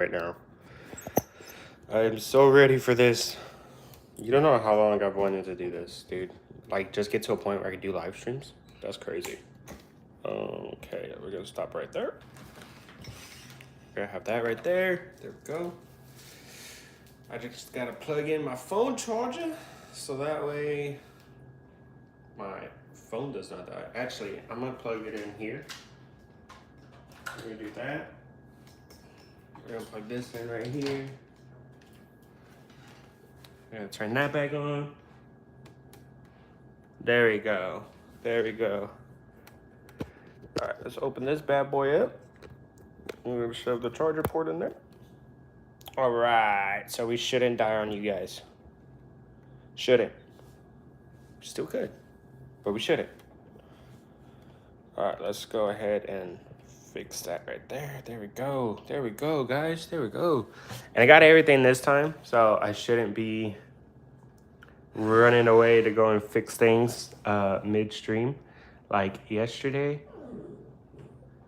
right now. I'm so ready for this. You don't know how long I've wanted to do this, dude. Like, just get to a point where I can do live streams. That's crazy. Okay, we're gonna stop right there. We're gonna have that right there. There we go. I just gotta plug in my phone charger so that way my phone does not die. Actually, I'm gonna plug it in here. We're gonna do that. We're gonna plug this in right here. We're gonna turn that back on. There we go. There we go. All right, let's open this bad boy up. We're gonna shove the charger port in there. All right, so we shouldn't die on you guys. Shouldn't. Still could, but we shouldn't. All right, let's go ahead and fix that right there. There we go. There we go, guys. There we go. And I got everything this time, so I shouldn't be running away to go and fix things midstream. Like yesterday,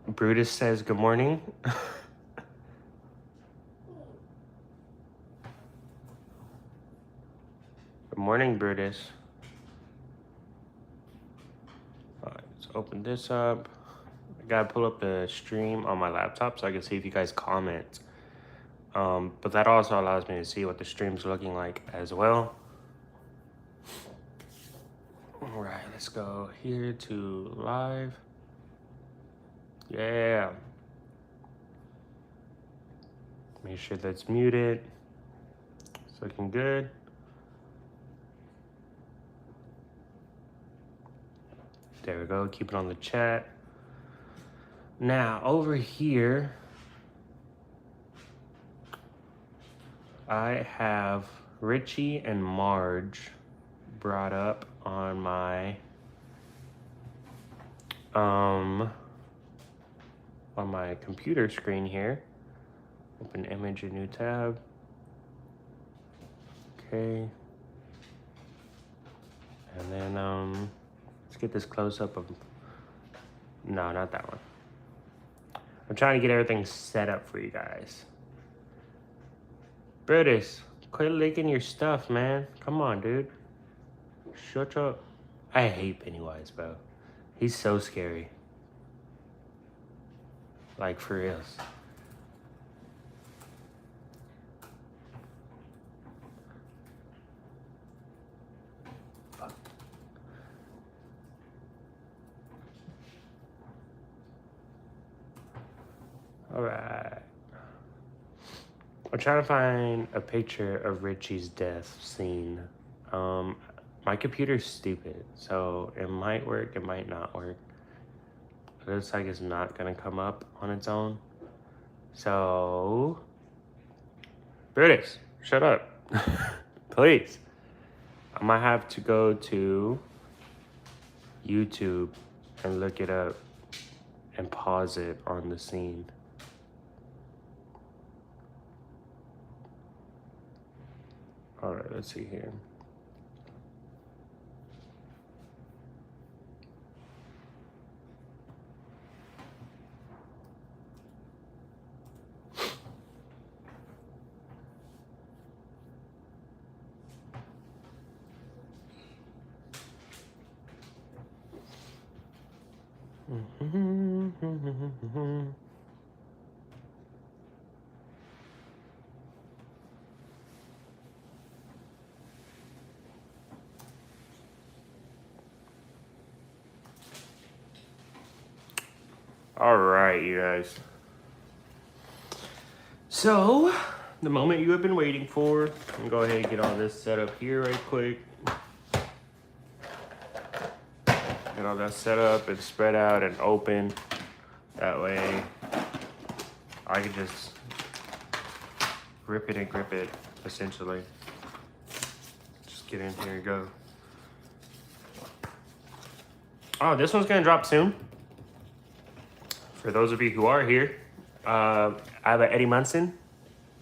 Brutus says good morning. Good morning, Brutus. All right, let's open this up. I gotta pull up the stream on my laptop so I can see if you guys comment. But that also allows me to see what the stream's looking like as well. All right, let's go here to live. Yeah. Make sure that's muted. It's looking good. There we go, keep it on the chat. Now, over here, I have Richie and Marge brought up on my computer screen here. Open image, a new tab. Okay. And then let's get this close up of, no, not that one. I'm trying to get everything set up for you guys. Brutus, quit licking your stuff, man. Come on, dude. Shut up. I hate Pennywise, bro. He's so scary. Like, for reals. Fuck. All right. I'm trying to find a picture of Richie's death scene. My computer's stupid, so it might work, it might not work. It looks like it's not gonna come up on its own. So, Brutus, shut up. Please. I might have to go to YouTube and look it up and pause it on the scene. All right, let's see here. All right, you guys. So, the moment you have been waiting for, I'm gonna go ahead and get all this set up here right quick. Get all that set up and spread out and open. That way, I can just rip it and grip it, essentially. Just get in here and go. Oh, this one's gonna drop soon. For those of you who are here, I have an Eddie Munson.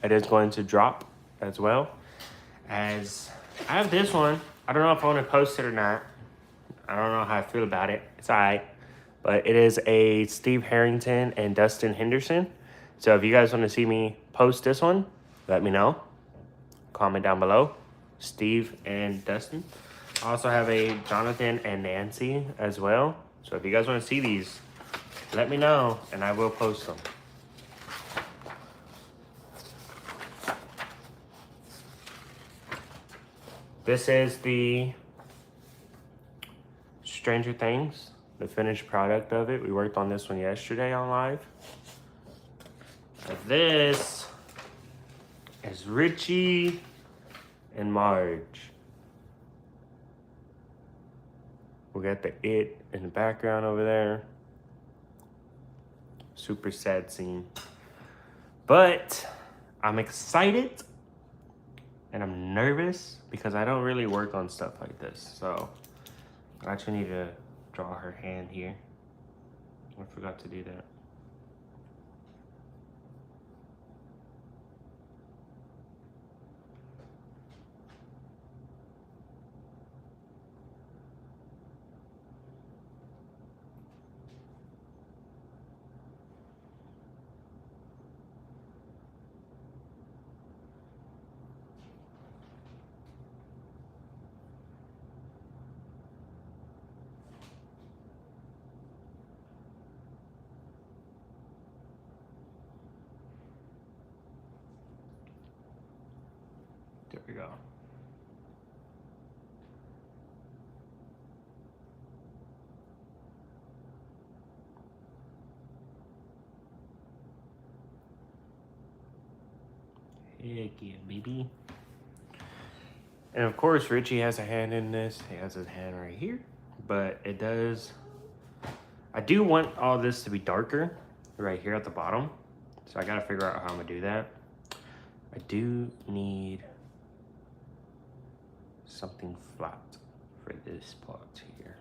It is going to drop as well. As I have this one. I don't know if I want to post it or not. I don't know how I feel about it. It's all right. But it is a Steve Harrington and Dustin Henderson. So if you guys want to see me post this one, let me know. Comment down below. Steve and Dustin. I also have a Jonathan and Nancy as well. So if you guys want to see these, let me know and I will post them. This is the Stranger Things, the finished product of it. We worked on this one yesterday on live. This is Richie and Marge. We got the It in the background over there. Super sad scene. But I'm excited and I'm nervous because I don't really work on stuff like this. So I actually need to draw her hand here. I forgot to do that. There we go. Heck yeah, baby. And of course, Richie has a hand in this. He has his hand right here. But it does... I do want all this to be darker right here at the bottom. So I gotta figure out how I'm gonna do that. I do need something flat for this part here.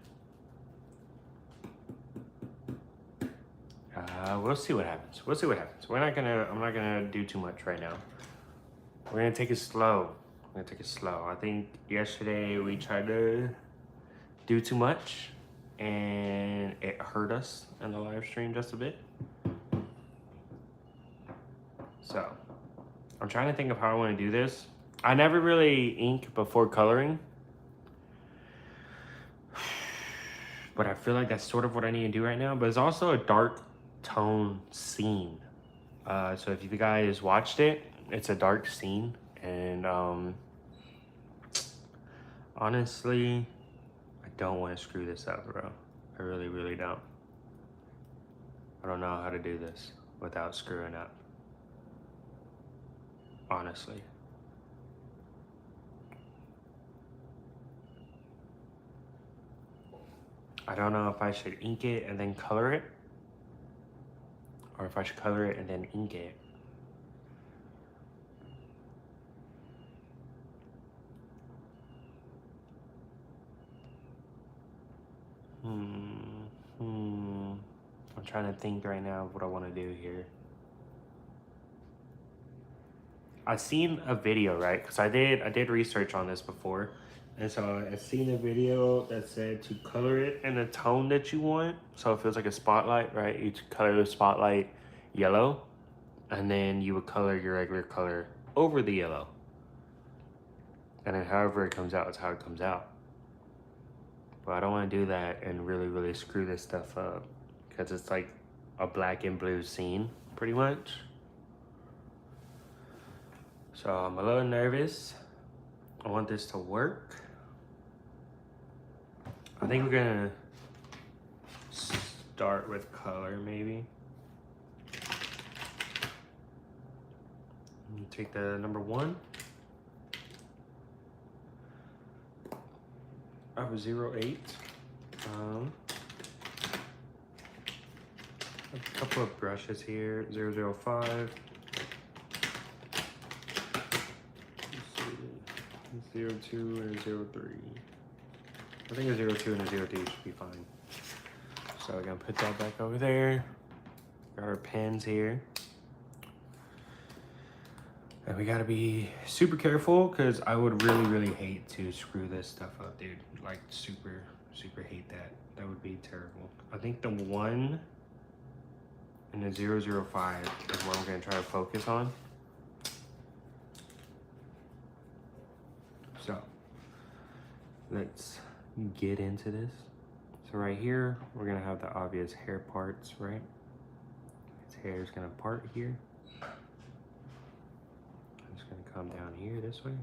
We'll see what happens. We'll see what happens. I'm not gonna do too much right now. We're gonna take it slow. We're gonna take it slow. I think yesterday we tried to do too much and it hurt us in the live stream just a bit. So I'm trying to think of how I want to do this. I never really ink before coloring, but I feel like that's sort of what I need to do right now. But it's also a dark tone scene. So if you guys watched it, it's a dark scene. And honestly, I don't want to screw this up, bro. I really, really don't. I don't know how to do this without screwing up. Honestly. I don't know if I should ink it and then color it, or if I should color it and then ink it. I'm trying to think right now of what I want to do here. I've seen a video, right? Because I did research on this before. And so I've seen a video that said to color it in the tone that you want. So it feels like a spotlight, right? You color the spotlight yellow, and then you would color your regular color over the yellow. And then however it comes out is how it comes out. But I don't want to do that and really, really screw this stuff up, because it's like a black and blue scene, pretty much. So I'm a little nervous. I want this to work. I think we're gonna start with color, maybe. Take the number 1. I have a 08. A couple of brushes here, 005. 02 and a 03. I think a 02 and a 03 should be fine. So we're gonna put that back over there. Got our pens here. And we gotta be super careful, because I would really, really hate to screw this stuff up, dude. Like super, super hate that. That would be terrible. I think the 1 and the 005 is what I'm gonna try to focus on. let's get into this. So right here, we're gonna have the obvious hair parts, right? His hair is gonna part here. It's gonna come down here this way.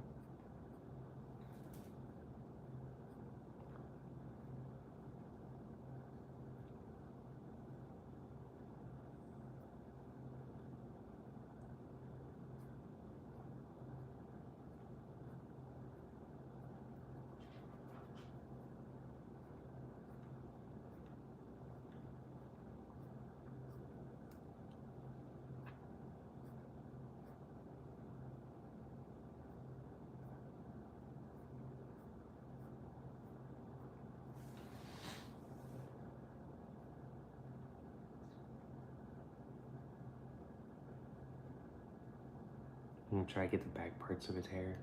I'm gonna try to get the back parts of his hair.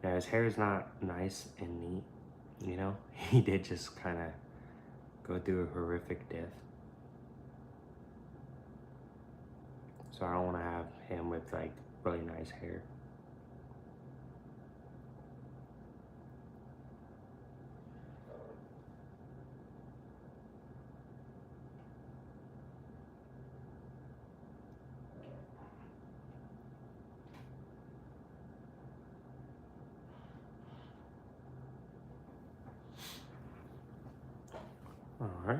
Now his hair is not nice and neat, you know? He did just kind of go through a horrific death. So I don't want to have him with like really nice hair. All right.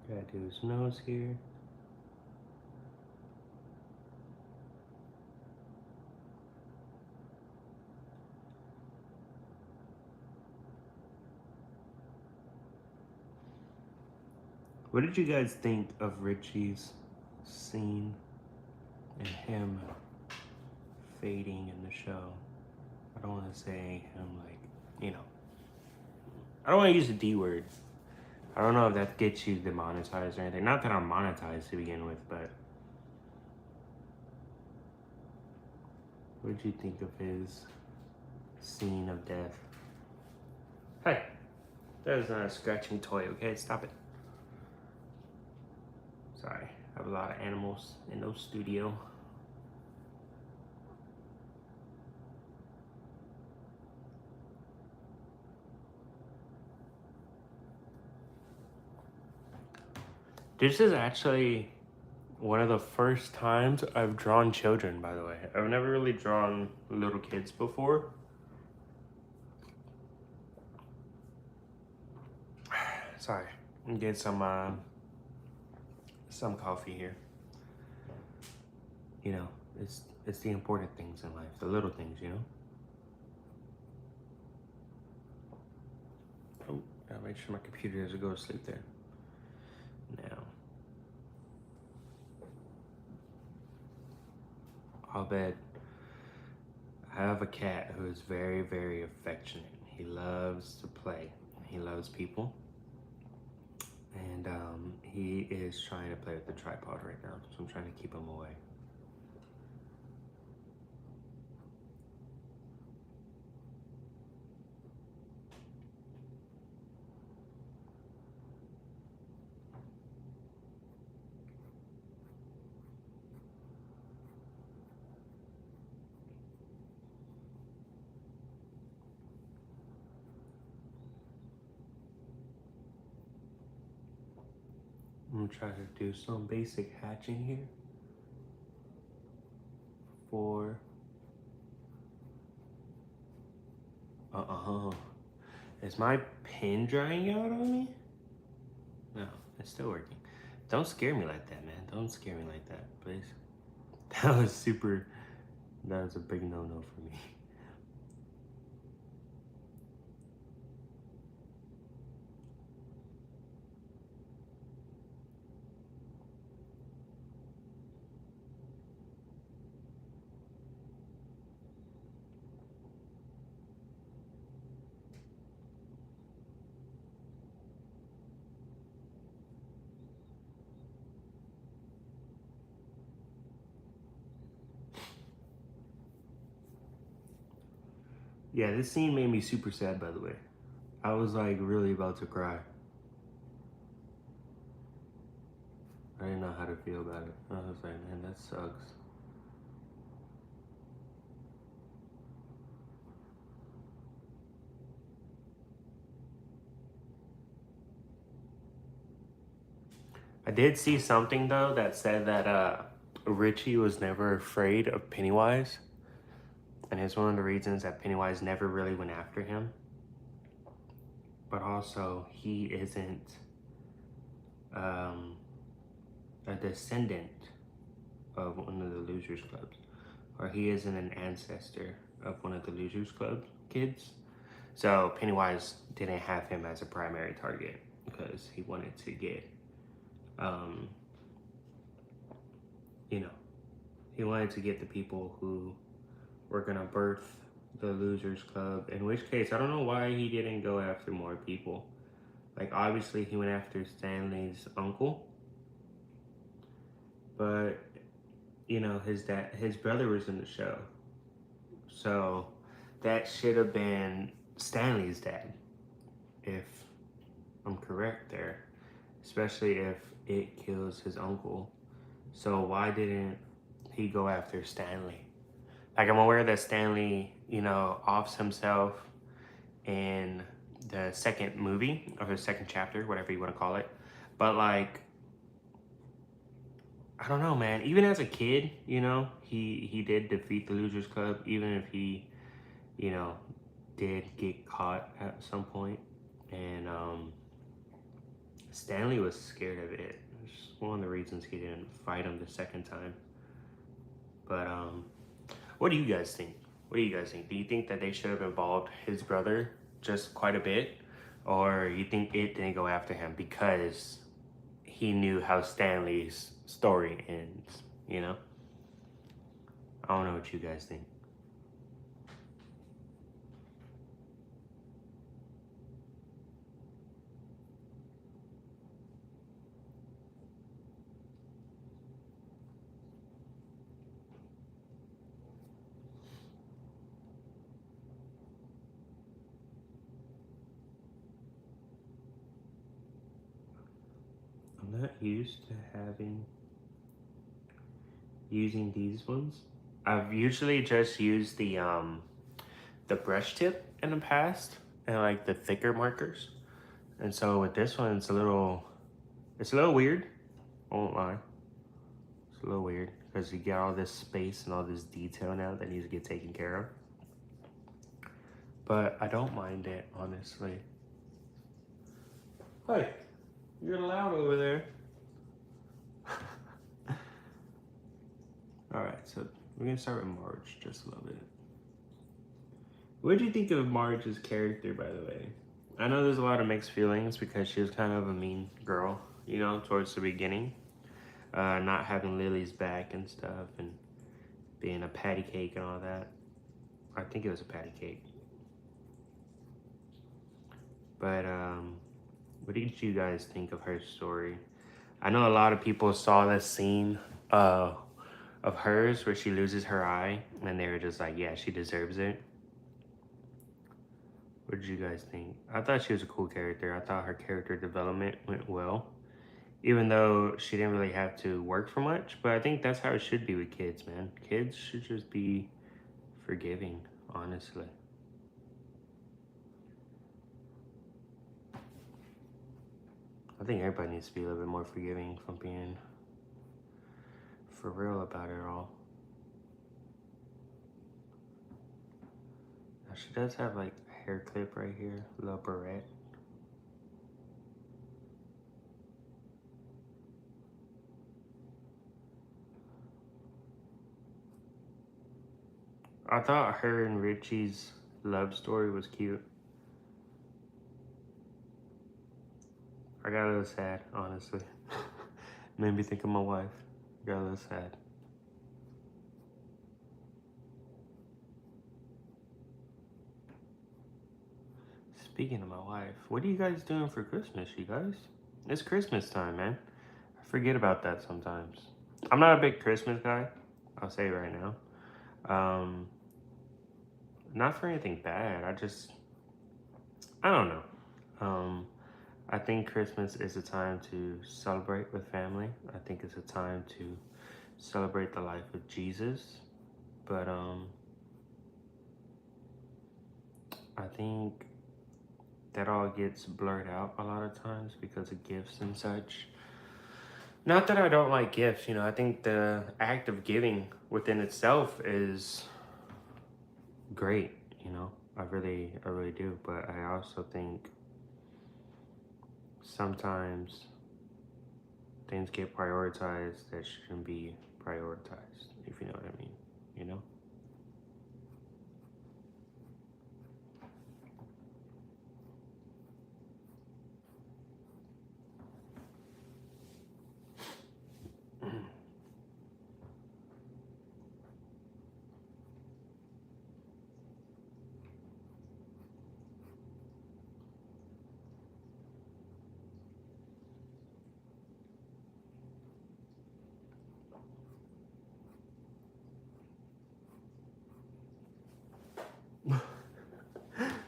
Gotta do his nose here. What did you guys think of Richie's scene and him fading in the show? I don't want to say him like, you know, I don't want to use the D word. I don't know if that gets you demonetized or anything. Not that I'm monetized to begin with, but what did you think of his scene of death? Hey, that is not a scratching toy, okay? Stop it. Sorry, I have a lot of animals in the studio. This is actually one of the first times I've drawn children, by the way. I've never really drawn little kids before. Sorry, I'm getting some coffee here. You know, it's the important things in life, the little things, you know? Oh, gotta make sure my computer doesn't go to sleep there. Now, I'll bet I have a cat who is very, very affectionate. He loves to play. He loves people. And he is trying to play with the tripod right now, so I'm trying to keep him away. I'm gonna try to do some basic hatching here. 4. Is my pen drying out on me? No, it's still working. Don't scare me like that, man. Don't scare me like that, please. That was a big no-no for me. Yeah, this scene made me super sad, by the way. I was like really about to cry. I didn't know how to feel about it. I was like, man, that sucks. I did see something though that said that Richie was never afraid of Pennywise. And it's one of the reasons that Pennywise never really went after him. But also, he isn't a descendant of one of the Losers Clubs. Or he isn't an ancestor of one of the Losers Club kids. So Pennywise didn't have him as a primary target because he wanted to get, you know, he wanted to get the people who were gonna birth the Losers Club. In which case, I don't know why he didn't go after more people. Like, obviously he went after Stanley's uncle, but you know, his brother was in the show, so that should have been Stanley's dad, if I'm correct there, especially if it kills his uncle. So why didn't he go after Stanley? Like, I'm aware that Stanley, you know, offs himself in the second movie, or the second chapter, whatever you want to call it. But like, I don't know, man. Even as a kid, you know, he did defeat the Losers Club, even if he, you know, did get caught at some point. And Stanley was scared of it. It's one of the reasons he didn't fight him the second time. But what do you guys think? What do you guys think? Do you think that they should have involved his brother just quite a bit? Or you think it didn't go after him because he knew how Stanley's story ends, you know? I don't know what you guys think. I'm not used to using these ones. I've usually just used the brush tip in the past, and like the thicker markers. And so with this one, it's a little weird. I won't lie. It's a little weird because you get all this space and all this detail now that needs to get taken care of. But I don't mind it, honestly. Hey, you're loud over there. Alright, so we're gonna start with Marge just a little bit. What did you think of Marge's character, by the way? I know there's a lot of mixed feelings because she was kind of a mean girl, you know, towards the beginning. Not having Lily's back and stuff, and being a patty cake and all that. I think it was a patty cake. But what did you guys think of her story? I know a lot of people saw this scene of hers where she loses her eye, and they were just like, yeah, she deserves it. What did you guys think? I thought she was a cool character. I thought her character development went well, even though she didn't really have to work for much. But I think that's how it should be with kids, man. Kids should just be forgiving, honestly. I think everybody needs to be a little bit more forgiving, if I'm being for real about it all. Now, she does have like a hair clip right here, a little barrette. I thought her and Richie's love story was cute. I got a little sad, honestly. Made me think of my wife. Got a little sad. Speaking of my wife, what are you guys doing for Christmas, you guys? It's Christmas time, man. I forget about that sometimes. I'm not a big Christmas guy. I'll say it right now. Not for anything bad. I don't know. I think Christmas is a time to celebrate with family. I think it's a time to celebrate the life of Jesus. But I think that all gets blurred out a lot of times because of gifts and such. Not that I don't like gifts, you know, I think the act of giving within itself is great, you know. I really do, but I also think sometimes things get prioritized that shouldn't be prioritized, if you know what I mean, you know?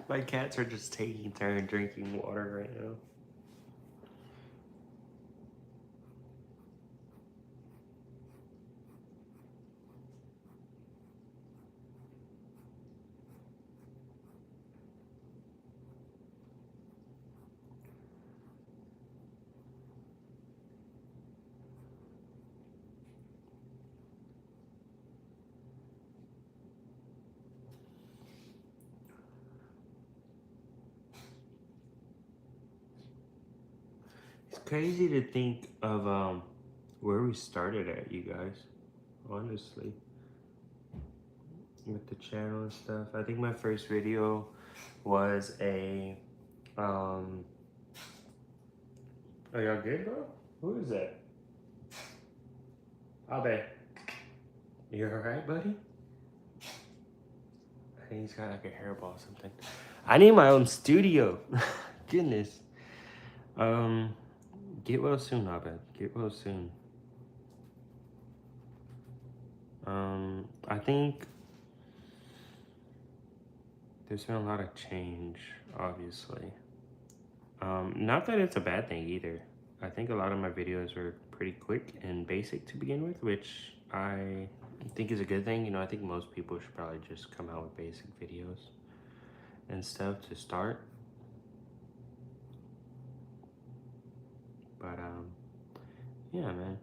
My cats are just taking turn drinking water right now. It's crazy to think of where we started at, you guys. Honestly, with the channel and stuff. I think my first video was a are y'all good, bro? Who is that? Abe. You alright, buddy? I think he's got like a hairball or something. I need my own studio. Goodness. Get well soon, Abed. Get well soon. I think there's been a lot of change, obviously. Not that it's a bad thing either. I think a lot of my videos were pretty quick and basic to begin with, which I think is a good thing. You know, I think most people should probably just come out with basic videos and stuff to start. But yeah, man,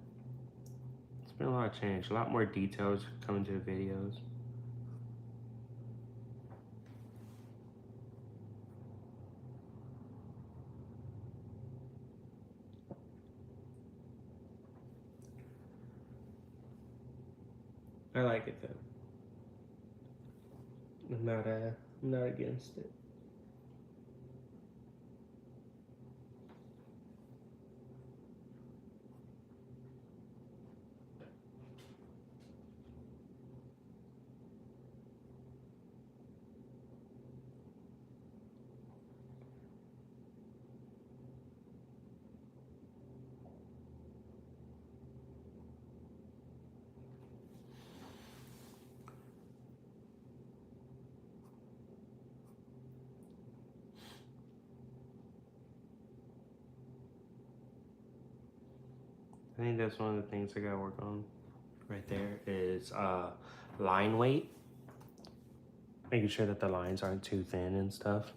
it's been a lot of change. A lot more details coming to the videos. I like it though. I'm not against it. I think that's one of the things I gotta work on right there is line weight. Making sure that the lines aren't too thin and stuff.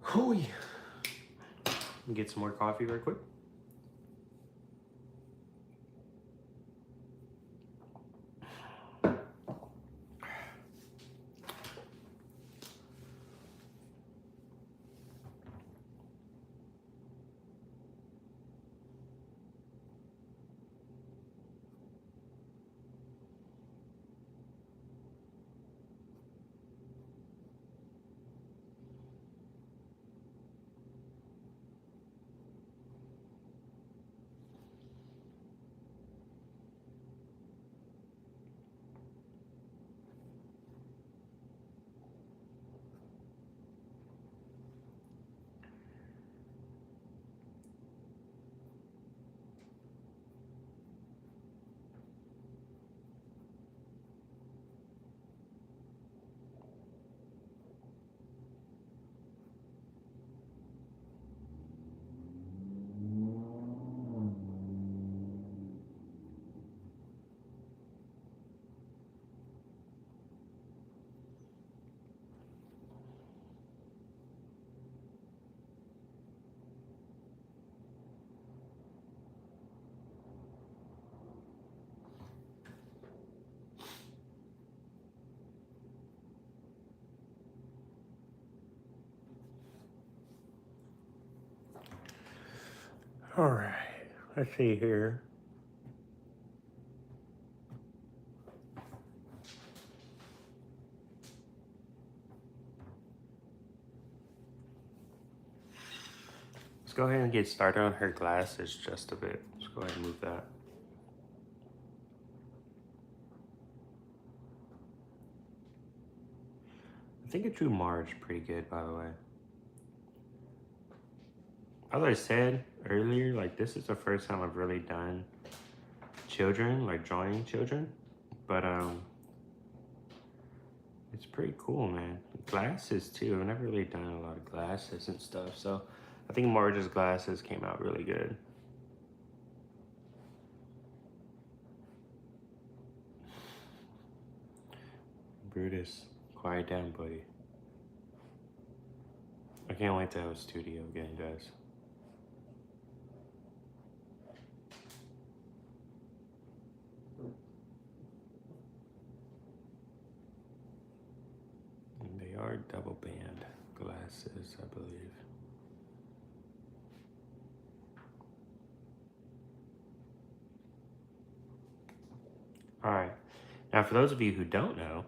Hooey. Get some more coffee real quick. All right, let's see here. Let's go ahead and get started on her glasses just a bit. Let's go ahead and move that. I think it drew Marge pretty good, by the way. As I said earlier, like this is the first time I've really done children, like drawing children. But it's pretty cool, man. Glasses too. I've never really done a lot of glasses and stuff, so I think Marge's glasses came out really good. Brutus, quiet down, buddy. I can't wait to have a studio again, guys. And they are double band glasses, I believe. All right. Now, for those of you who don't know,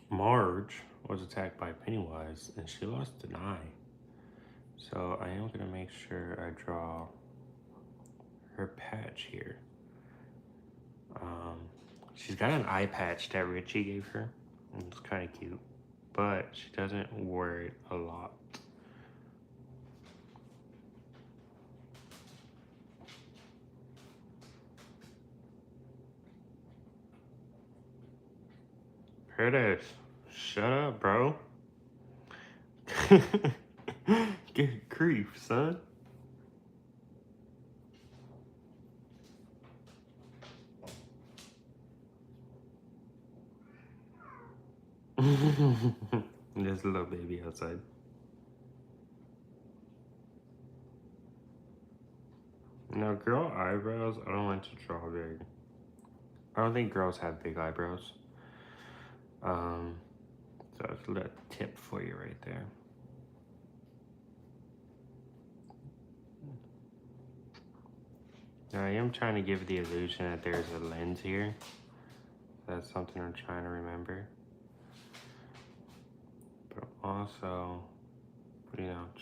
Marge was attacked by Pennywise and she lost an eye. So I am gonna make sure I draw her patch here. She's got an eye patch that Richie gave her. And it's kind of cute, but she doesn't wear it a lot. Curtis, shut up, bro. Get grief, son. There's a little baby outside. Now, girl eyebrows, I don't like to draw big. I don't think girls have big eyebrows. So that's a little tip for you right there. Now, I am trying to give the illusion that there's a lens here. That's something I'm trying to remember. But also,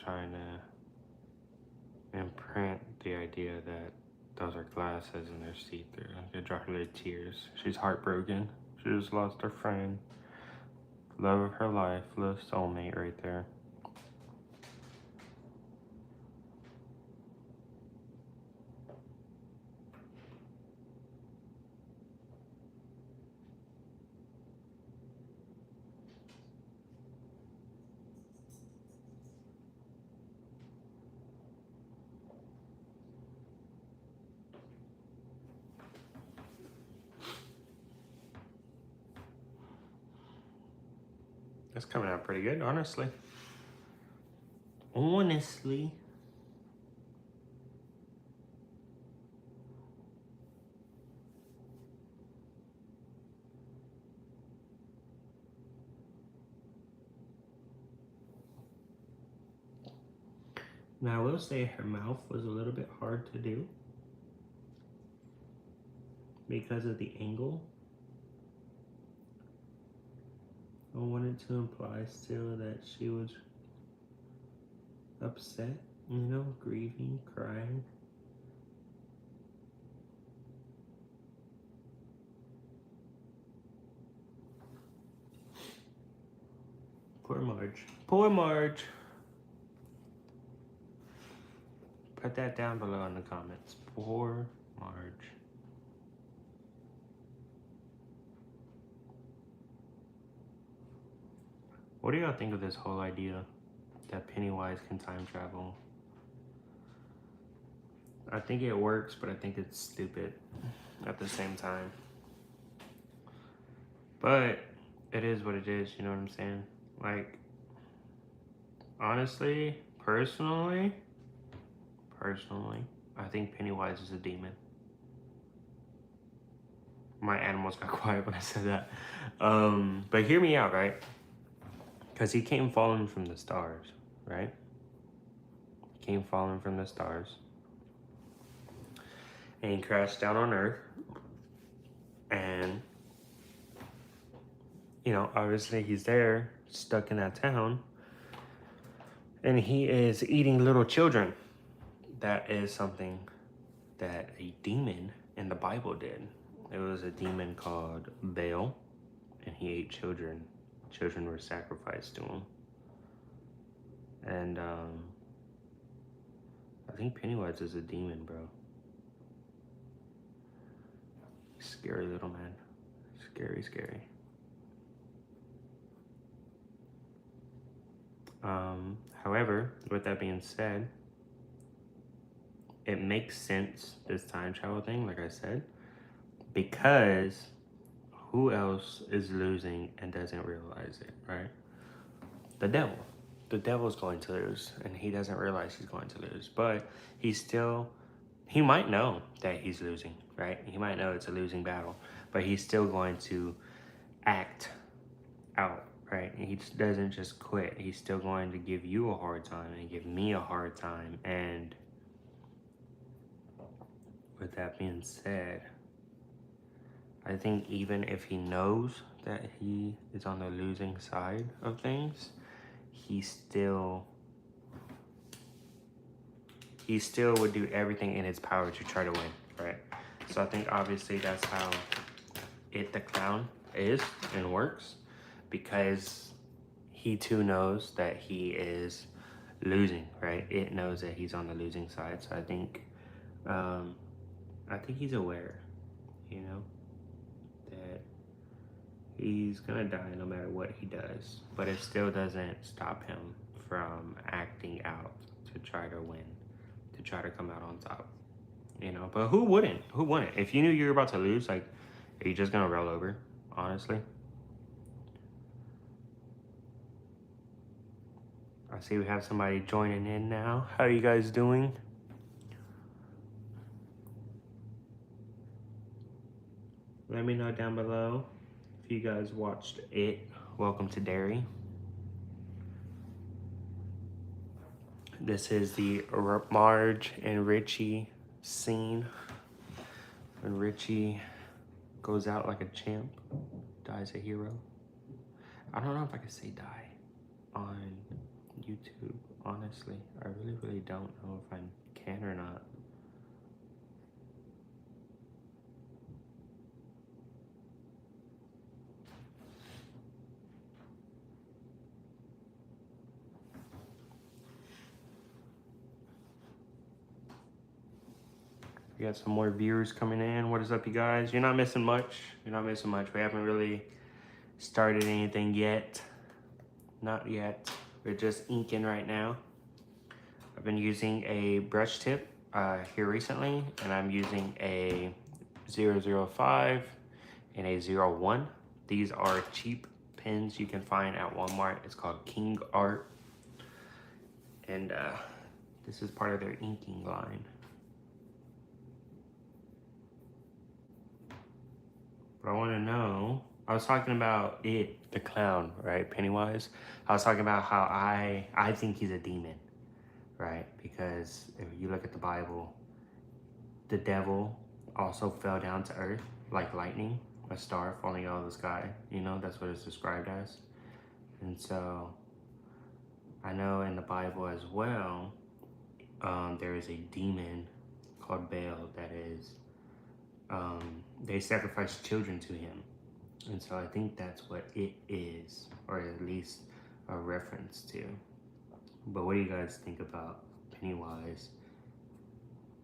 trying to imprint the idea that those are glasses and they're see-through. I could draw her little tears. She's heartbroken. She just lost her friend. Love of her life, little soulmate right there. That's coming out pretty good, honestly. Honestly. Now, I will say her mouth was a little bit hard to do because of the angle. I wanted to imply still that she was upset, grieving, crying. Poor Marge. Poor Marge. Put that down below in the comments. Poor Marge. What do y'all think of this whole idea that Pennywise can time travel? I think it works, but I think it's stupid at the same time. But it is what it is, you know what I'm saying? Like, honestly, personally, I think Pennywise is a demon. My animals got quiet when I said that. But hear me out, right? Because he came falling from the stars, right? He came falling from the stars. and he crashed down on Earth. And, you know, obviously he's there, stuck in that town, and he is eating little children. That is something that a demon in the Bible did. It was a demon called Baal, and he ate children. Children were sacrificed to him. And I think Pennywise is a demon, bro. Scary little man. Scary, scary. However, with that being said, it makes sense, this time travel thing, like I said, because who else is losing and doesn't realize it, right? The devil. The devil's going to lose, and he doesn't realize he's going to lose. But he might know that he's losing, right? He might know it's a losing battle, but he's still going to act out, right? He doesn't just quit. He's still going to give you a hard time and give me a hard time. And with that being said, I think even if he knows that he is on the losing side of things, he still would do everything in his power to try to win, right? So I think obviously that's how the clown is and works, because he too knows that he is losing, right? It knows that he's on the losing side. So I think he's aware, you know, that he's gonna die no matter what he does, but it still doesn't stop him from acting out to try to win, to try to come out on top, you know. But who wouldn't? Who wouldn't? If you knew you were about to lose, like, are you just gonna roll over, honestly? I see we have somebody joining in now. How are you guys doing? Let me know down below if you guys watched it. Welcome to Derry. This is the Marge and Richie scene. When Richie goes out like a champ, dies a hero. I don't know if I can say die on YouTube, honestly. I really don't know if I can or not. We got some more viewers coming in. What is up, you guys? You're not missing much. You're not missing much. We haven't really started anything yet. Not yet. We're just inking right now. I've been using a brush tip here recently, and I'm using a 005 and a 01. These are cheap pens you can find at Walmart. It's called King Art. And this is part of their inking line. But I want to know, I was talking about the clown, right? Pennywise. I was talking about how I think he's a demon, right? Because if you look at the Bible, the devil also fell down to earth like lightning, a star falling out of the sky. You know, that's what it's described as. And so I know in the Bible as well, there is a demon called Baal that is, they sacrifice children to him. And so I think that's what it is, or at least a reference to. But what do you guys think about Pennywise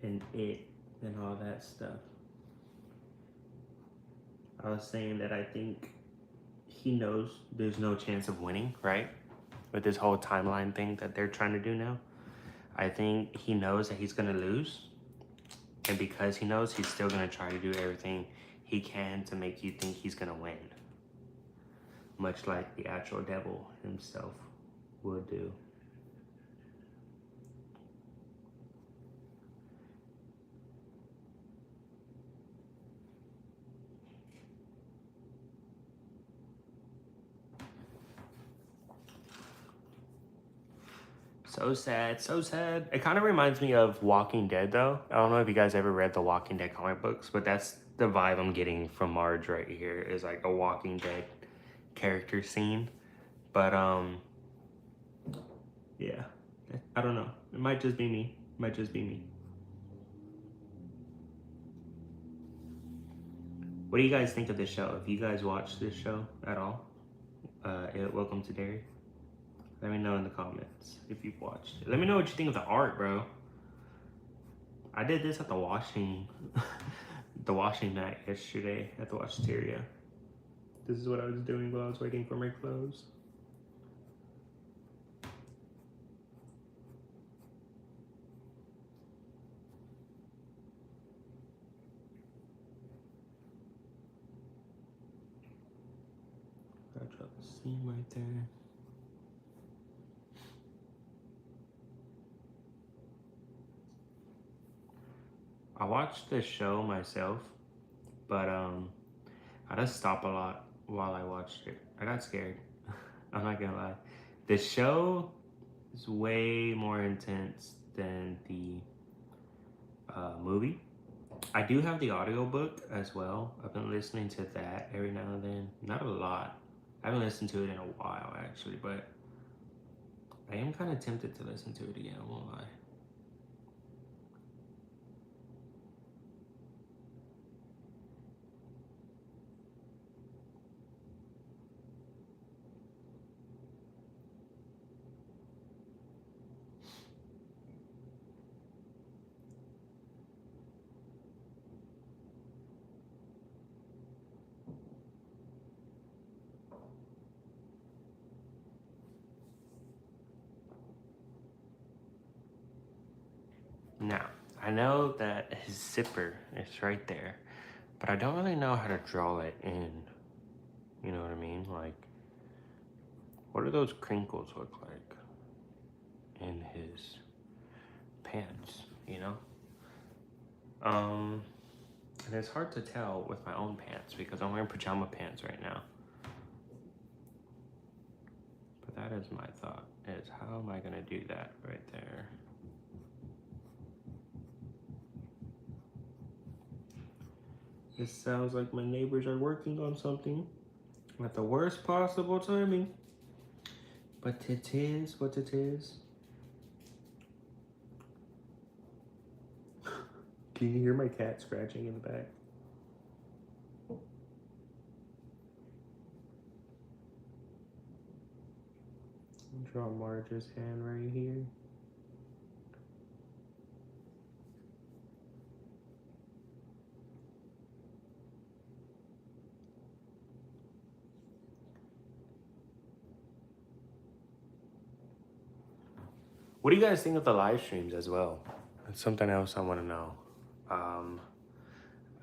and it and all that stuff? I was saying that I think he knows there's no chance of winning, right? With this whole timeline thing that they're trying to do now. I think he knows that he's gonna lose. And because he knows, he's still gonna try to do everything he can to make you think he's gonna win. Much like the actual devil himself would do. So sad, so sad. It kind of reminds me of Walking Dead, though. I don't know if you guys ever read the Walking Dead comic books, but that's the vibe I'm getting from Marge right here, is like a Walking Dead character scene. But, yeah. I don't know. It might just be me. It might just be me. What do you guys think of this show? If you guys watch this show at all, Welcome to Derry. Let me know in the comments if you've watched it. Let me know what you think of the art, bro. I did this at the washing mat yesterday at the washateria. This is what I was doing while I was waiting for my clothes. I dropped the seam right there. I watched the show myself, but I just stopped a lot while I watched it. I got scared. I'm not gonna lie. The show is way more intense than the movie. I do have the audiobook as well. I've been listening to that every now and then. Not a lot. I haven't listened to it in a while actually, but I am kind of tempted to listen to it again, I won't lie. Now, I know that his zipper is right there, but I don't really know how to draw it in. You know what I mean? Like, what do those crinkles look like in his pants, you know? And it's hard to tell with my own pants because I'm wearing pajama pants right now. But that is my thought, is how am I gonna do that right there? This sounds like my neighbors are working on something at the worst possible timing. But it is what it is. Can you hear my cat scratching in the back? Draw Marge's hand right here. What do you guys think of the live streams as well? That's something else I want to know.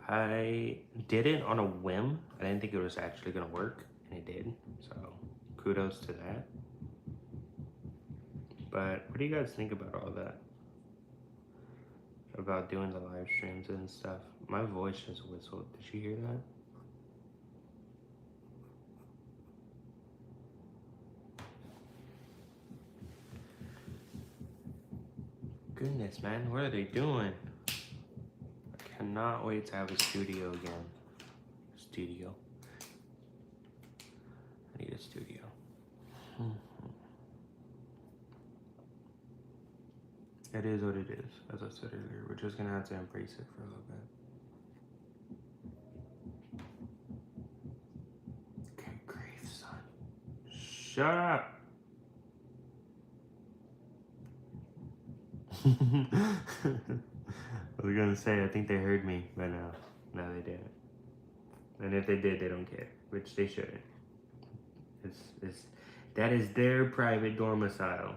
I did it on a whim. I didn't think it was actually going to work, and it did. So kudos to that. But what do you guys think about all that? About doing the live streams and stuff? My voice just whistled. Did you hear that? Goodness, man, what are they doing? I cannot wait to have a studio again. Studio. I need a studio. It is what it is, as I said earlier. We're just gonna have to embrace it for a little bit. Okay, grief, son. Shut up! I was gonna say, I think they heard me, but no, they didn't. And if they did, they don't care, which they shouldn't. That is their private domicile.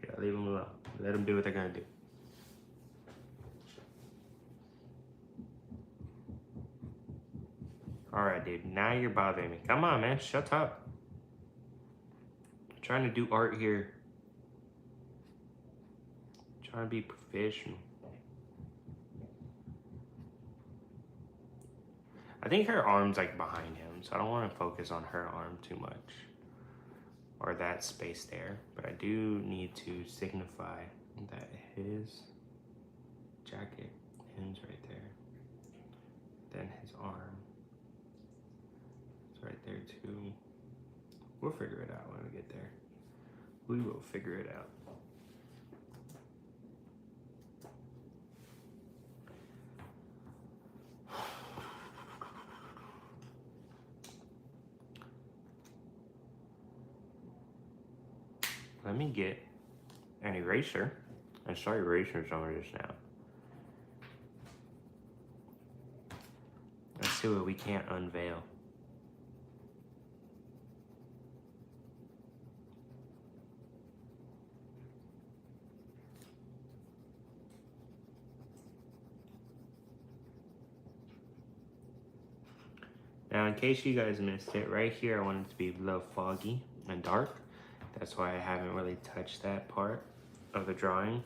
Yeah, leave them alone. Let them do what they're gonna do. All right, dude. Now you're bothering me. Come on, man. Shut up. I'm trying to do art here. I'm trying to be professional. I think her arm's like behind him, so I don't want to focus on her arm too much. or that space there, but I do need to signify that his jacket ends right there. Then his arm is right there too. We'll figure it out when we get there. We will figure it out. Let me get an eraser. I saw erasers on just now. Let's see what we can't unveil. Now, in case you guys missed it, right here I want it to be a little foggy and dark. That's why I haven't really touched that part of the drawing.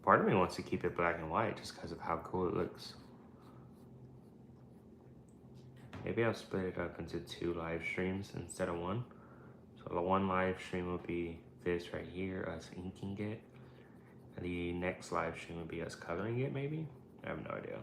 Part of me wants to keep it black and white just because of how cool it looks. Maybe I'll split it up into 2 live streams instead of 1. So the 1 live stream will be this right here, us inking it. And the next live stream will be us coloring it, maybe? I have no idea.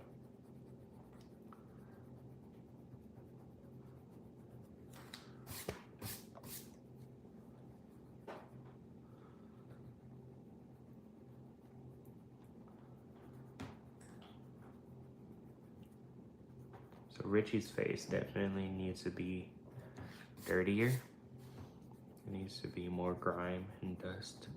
So Richie's face definitely needs to be dirtier. It needs to be more grime and dust.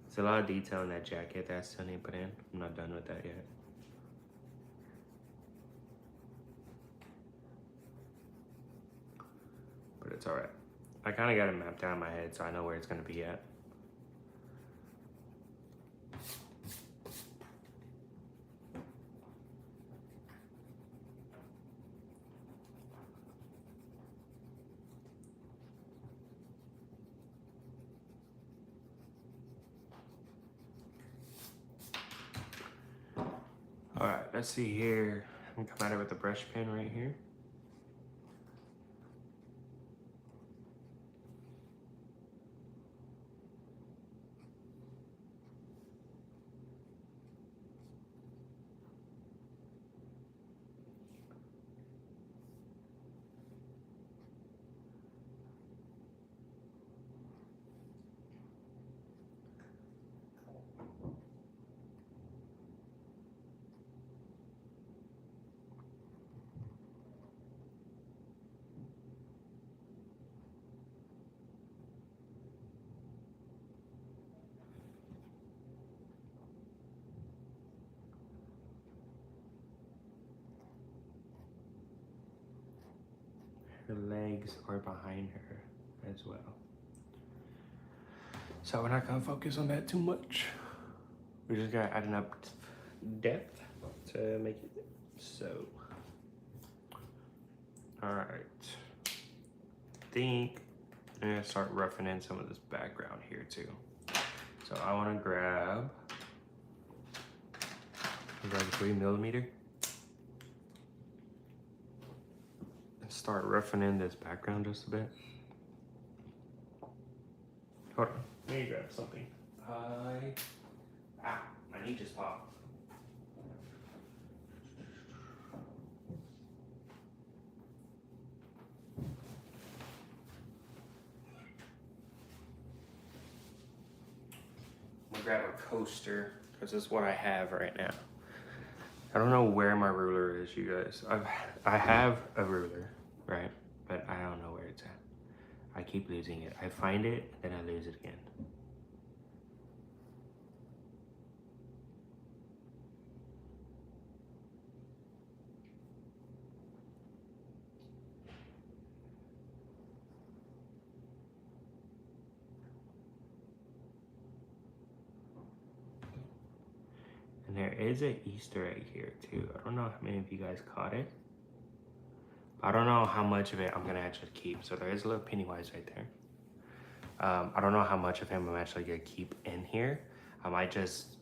There's a lot of detail in that jacket that I still need to put in. I'm not done with that yet. But it's all right. I kind of got it mapped out in my head so I know where it's going to be at. All right, let's see here. I'm gonna come at it with a brush pen right here. Her legs are behind her as well. So we're not gonna focus on that too much. We're just gonna add enough depth to make it so. All right. I think I'm gonna start roughing in some of this background here too. So I wanna grab 3mm. Start roughing in this background just a bit. Hold on, let me grab something. My knee just popped. I'm gonna grab a coaster because it's what I have right now. I don't know where my ruler is, you guys. I have a ruler, right? But I don't know where it's at. I keep losing it. I find it, then I lose it again. And there is an Easter egg here too. I don't know how many of you guys caught it, I don't know how much of it I'm gonna actually keep. So there is a little Pennywise right there. I don't know how much of him I'm actually gonna keep in here. I might just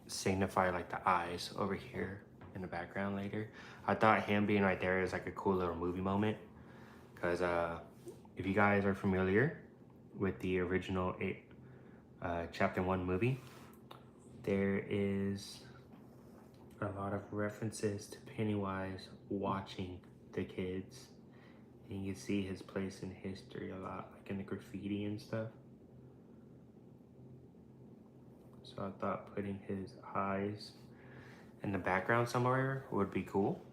signify like the eyes over here in the background later. I thought him being right there is like a cool little movie moment. Because if you guys are familiar with the original Chapter 1 movie, there is a lot of references to Pennywise watching the kids. And you can see his place in history a lot, like in the graffiti and stuff. So I thought putting his eyes in the background somewhere would be cool.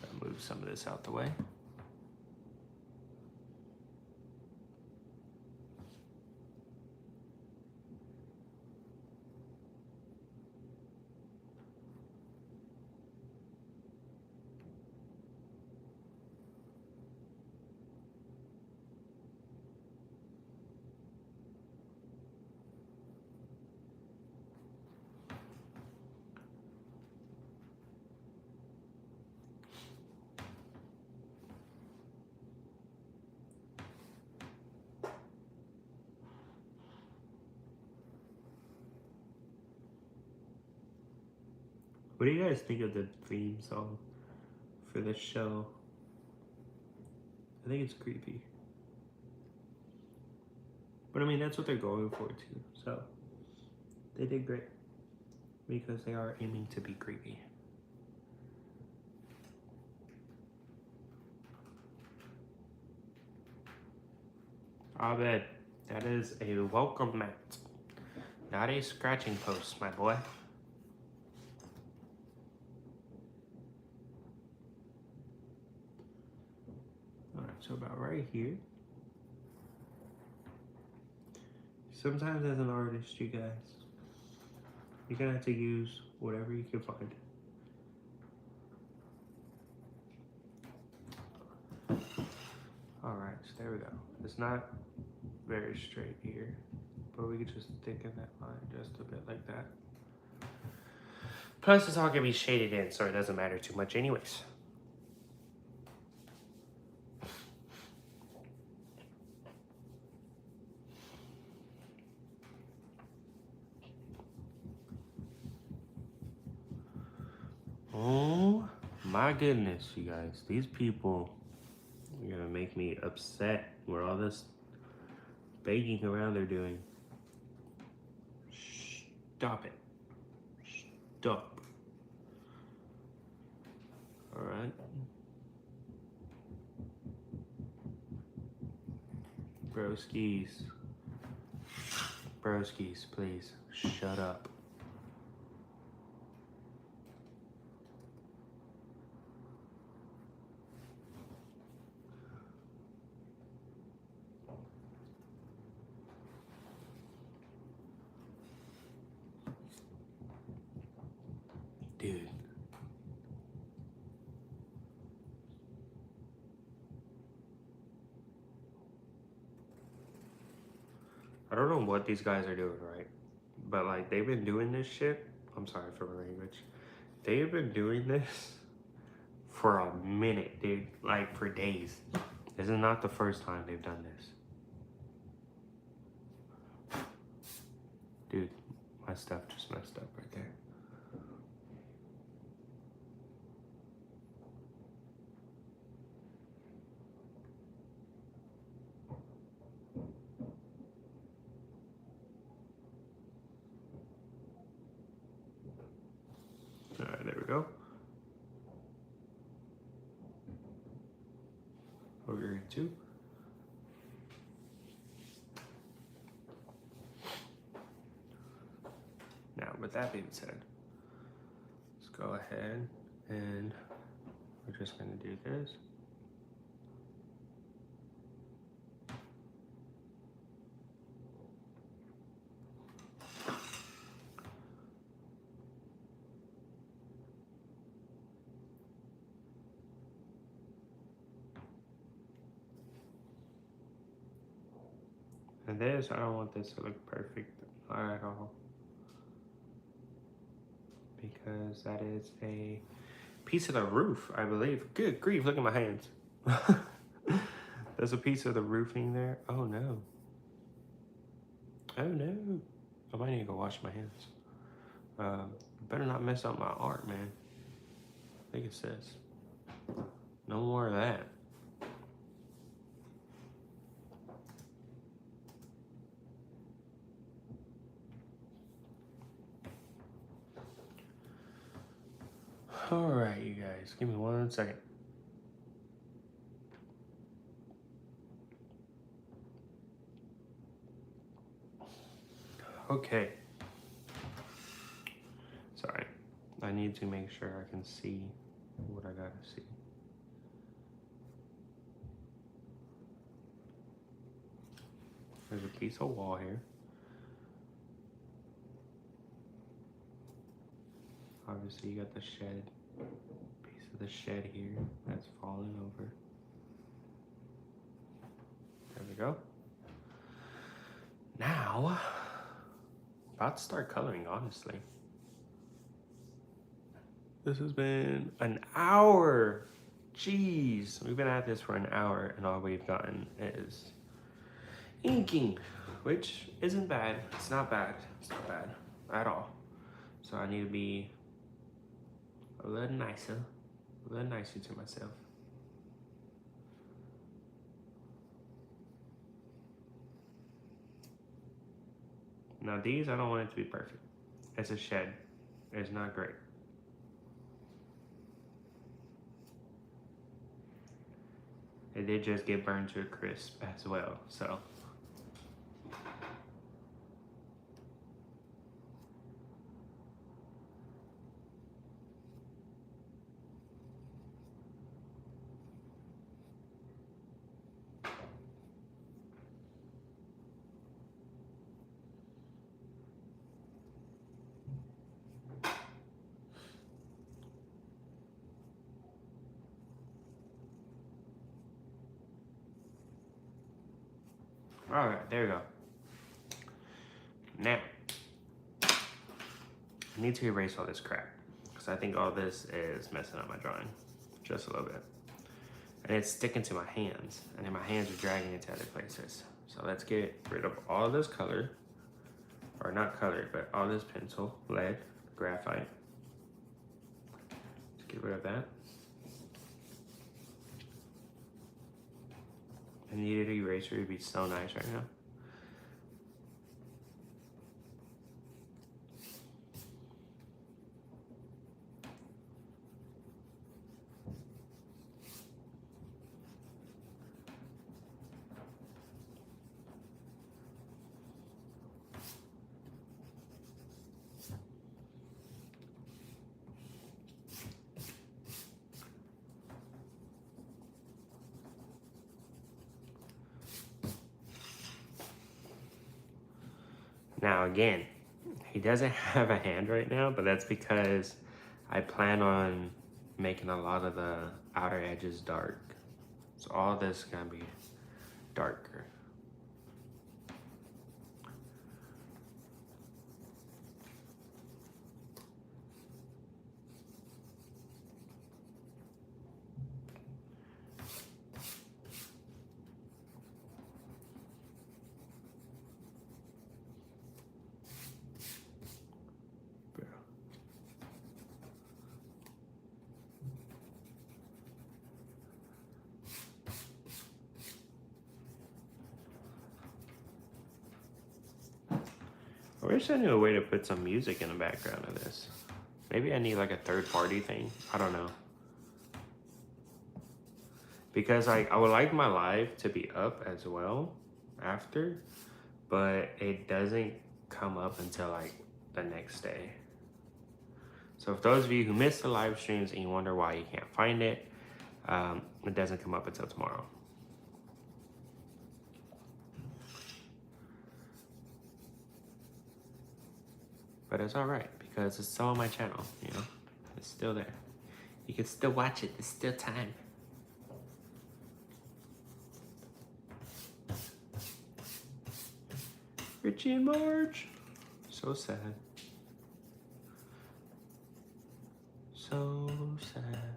I'll move some of this out the way. What do you guys think of the theme song for this show? I think it's creepy. But I mean, that's what they're going for too. So they did great because they are aiming to be creepy. Abed, that is a welcome mat, not a scratching post, my boy. Alright, so about right here. Sometimes as an artist, you guys, you're gonna have to use whatever you can find. Alright, so there we go. It's not very straight here, but we could just thicken that line just a bit like that. Plus, it's all gonna be shaded in, so it doesn't matter too much anyways. Oh my goodness, you guys. These people are gonna make me upset with all this begging around they're doing. Stop it. Stop. Alright. Broskies. Broskies, please. Shut up. Dude. I don't know what these guys are doing, right? But like they've been doing this shit. I'm sorry for my language. They've been doing this for a minute, dude. Like for days. This is not the first time they've done this. Dude, my stuff just messed up right there. Alright, there we go. Over two. Now, with that being said, let's go ahead and we're just going to do this. And this, I don't want this to look perfect at all. Because that is a piece of the roof, I believe. Good grief, look at my hands. There's a piece of the roofing there. Oh no. Oh no. I might need to go wash my hands. Better not mess up my art, man. I think it says. No more of that. All right, you guys, give me 1 second. Okay. Sorry, I need to make sure I can see what I gotta see. There's a piece of wall here. Obviously, you got the shed. Piece of the shed here that's fallen over. There we go. Now, about to start coloring, honestly. This has been an hour. Jeez, we've been at this for an hour and all we've gotten is inking, which isn't bad. It's not bad. It's not bad at all. So I need to be a little nicer to myself. Now these, I don't want it to be perfect. It's a shed. It's not great. It did just get burned to a crisp as well, so. All right, there we go. Now, I need to erase all this crap because I think all this is messing up my drawing just a little bit. And it's sticking to my hands, and then my hands are dragging it to other places. So let's get rid of all this color, or not color, but all this pencil, lead, graphite. Let's get rid of that. I needed an eraser, it'd be so nice right now. Now again, he doesn't have a hand right now, but that's because I plan on making a lot of the outer edges dark. So all this is gonna be darker. I wish I knew a way to put some music in the background of this. Maybe I need like a third-party thing. I don't know. Because I would like my live to be up as well after, but it doesn't come up until like the next day. So if those of you who missed the live streams and you wonder why you can't find it, it doesn't come up until tomorrow. But it's all right because it's still on my channel, you know? It's still there. You can still watch it. There's still time. Richie and Marge. So sad. So sad.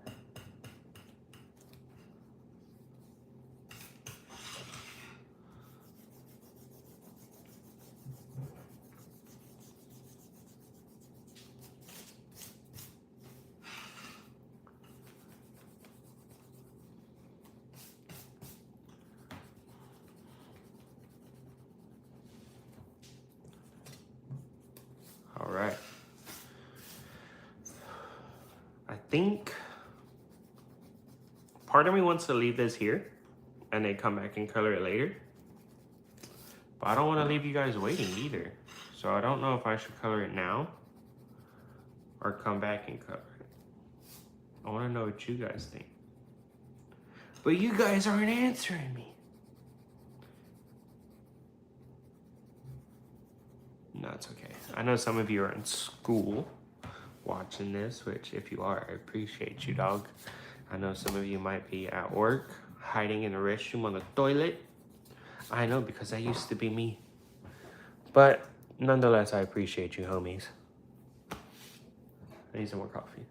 think part of me wants to leave this here and then come back and color it later. But I don't want to leave you guys waiting either. So I don't know if I should color it now or come back and color it. I want to know what you guys think. But you guys aren't answering me. No, it's okay. I know some of you are in school watching this, which if you are, I appreciate you, dog. I know some of you might be at work, hiding in the restroom on the toilet. I know, because that used to be me. But nonetheless, I appreciate you, homies. I need some more coffee.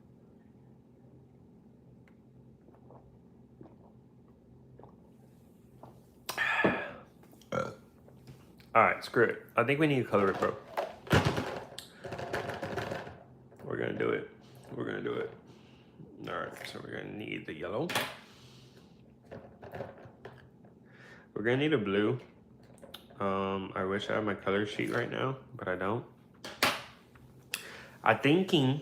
All right, screw it. I think we need to color it, bro. We're gonna do it. We're gonna do it. All right, so we're gonna need the yellow. We're gonna need a blue. I wish I had my color sheet right now, but I don't. I'm thinking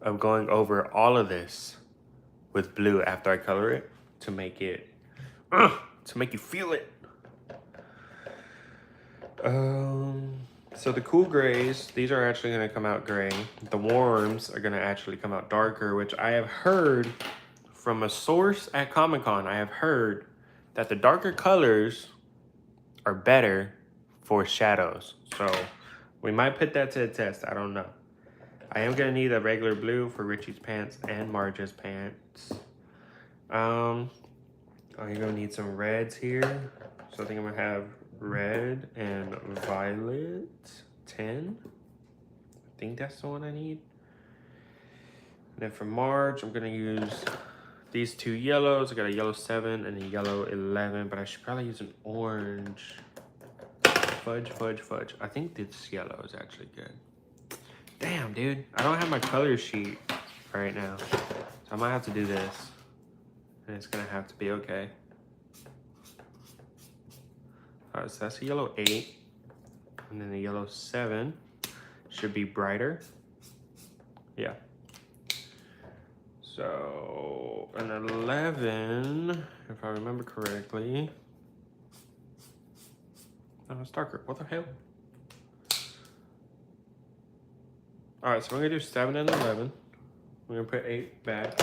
of going over all of this with blue after I color it to make it, to make you feel it. So the cool grays, these are actually gonna come out gray. The warms are gonna actually come out darker, which I have heard from a source at Comic-Con. I have heard that the darker colors are better for shadows. So we might put that to the test, I don't know. I am gonna need a regular blue for Richie's pants and Marge's pants. I'm gonna need some reds here. So I think I'm gonna have red and violet 10. I think that's the one I need. And then for Marge, I'm gonna use these two yellows. I got a yellow 7 and a yellow 11, but I should probably use an orange. Fudge. I think this yellow is actually good. Damn, dude. I don't have my color sheet right now. So I might have to do this. And it's gonna have to be okay. Alright, so that's a yellow 8. And then the yellow 7 should be brighter. Yeah. So an 11, if I remember correctly. Oh, it's darker. What the hell? Alright, so we're gonna do 7 and 11. We're gonna put 8 back.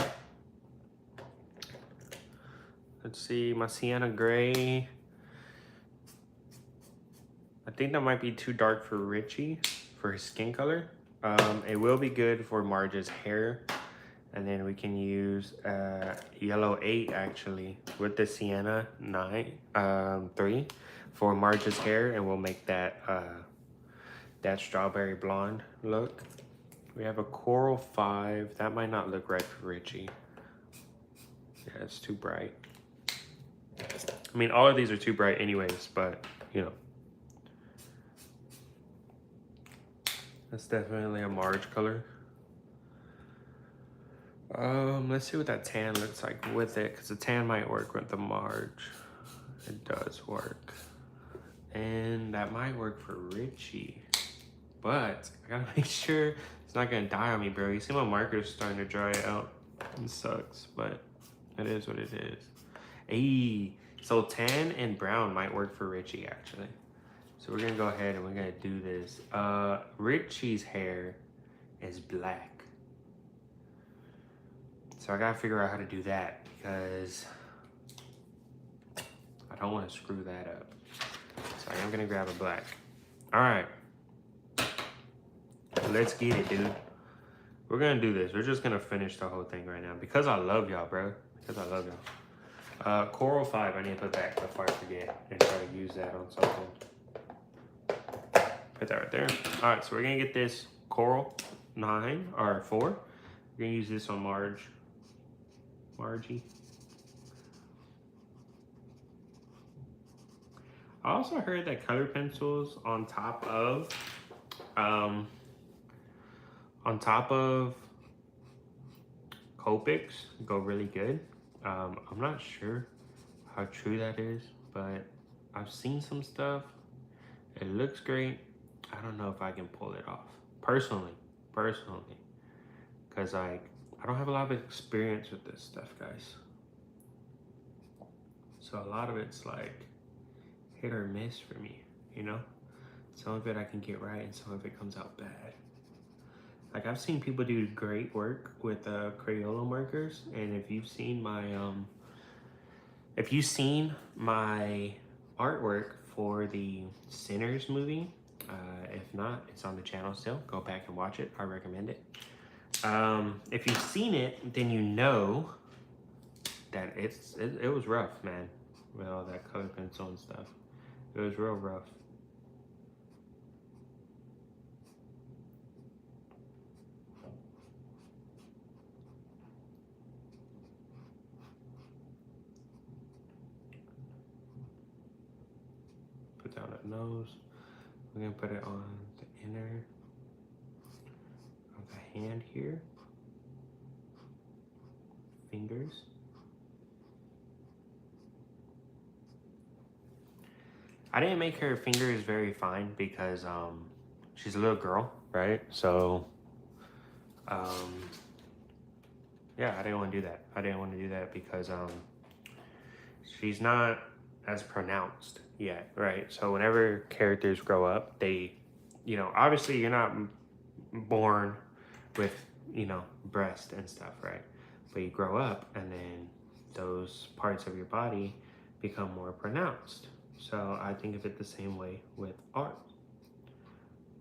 Let's see, my sienna gray. I think that might be too dark for Richie, for his skin color. It will be good for Marge's hair. And then we can use yellow 8 actually with the sienna 3 for Marge's hair, and we'll make that that strawberry blonde look. We have a coral 5. That might not look right for Richie. Yeah, it's too bright. I mean, all of these are too bright anyways, but you know. That's definitely a Marge color. Let's see what that tan looks like with it, because the tan might work with the Marge. It does work. And that might work for Richie. But I gotta make sure it's not gonna die on me, bro. You see my marker's starting to dry out. It sucks, but it is what it is. Hey, so tan and brown might work for Richie actually. So we're gonna go ahead and we're gonna do this. Richie's hair is black. So I gotta figure out how to do that because I don't want to screw that up. So I am gonna grab a black. All right, let's get it, dude. We're gonna do this. We're just gonna finish the whole thing right now because I love y'all, bro. Because I love y'all. Coral 5, I need to put back before I forget and try to use that on something. Put that right there. All right, so we're gonna get this coral 9 or 4. We're gonna use this on Margie. I also heard that color pencils on top of Copics go really good. I'm not sure how true that is, but I've seen some stuff. It looks great. I don't know if I can pull it off personally, because like I don't have a lot of experience with this stuff, guys. So a lot of it's like hit or miss for me, you know? Some of it I can get right and some of it comes out bad. Like I've seen people do great work with Crayola markers, and if you've seen my artwork for the Sinners movie, if not, it's on the channel still. Go back and watch it. I recommend it. If you've seen it, then you know that it was rough, man, with all that color pencil and stuff. It was real rough. Put down the nose. We're gonna put it on the inner of the hand here. Fingers. I didn't make her fingers very fine because she's a little girl, right? So yeah, I didn't want to do that. I didn't want to do that because she's not as pronounced yet, right? So whenever characters grow up, they, you know, obviously you're not born with, you know, breast and stuff, right? But you grow up and then those parts of your body become more pronounced. So I think of it the same way with art.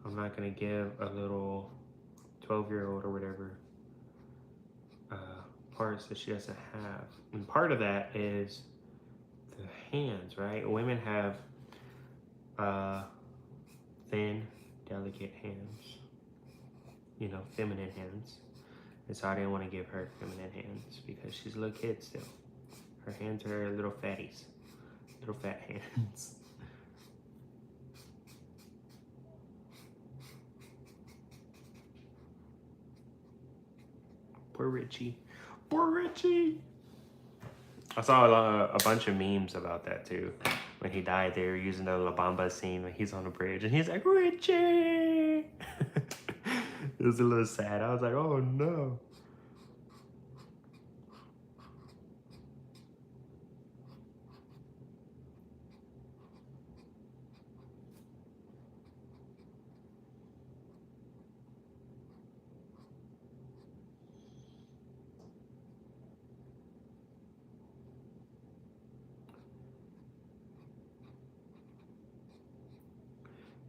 I'm not gonna give a little 12-year-old or whatever parts that she doesn't have. And part of that is the hands, right? Women have thin, delicate hands, you know, feminine hands. And so I didn't want to give her feminine hands because she's a little kid still. Her hands are little fatties, little fat hands. Poor Richie. Poor Richie. I saw a bunch of memes about that too. When he died, they were using the La Bamba scene when he's on the bridge and he's like, Richie! It was a little sad. I was like, oh no.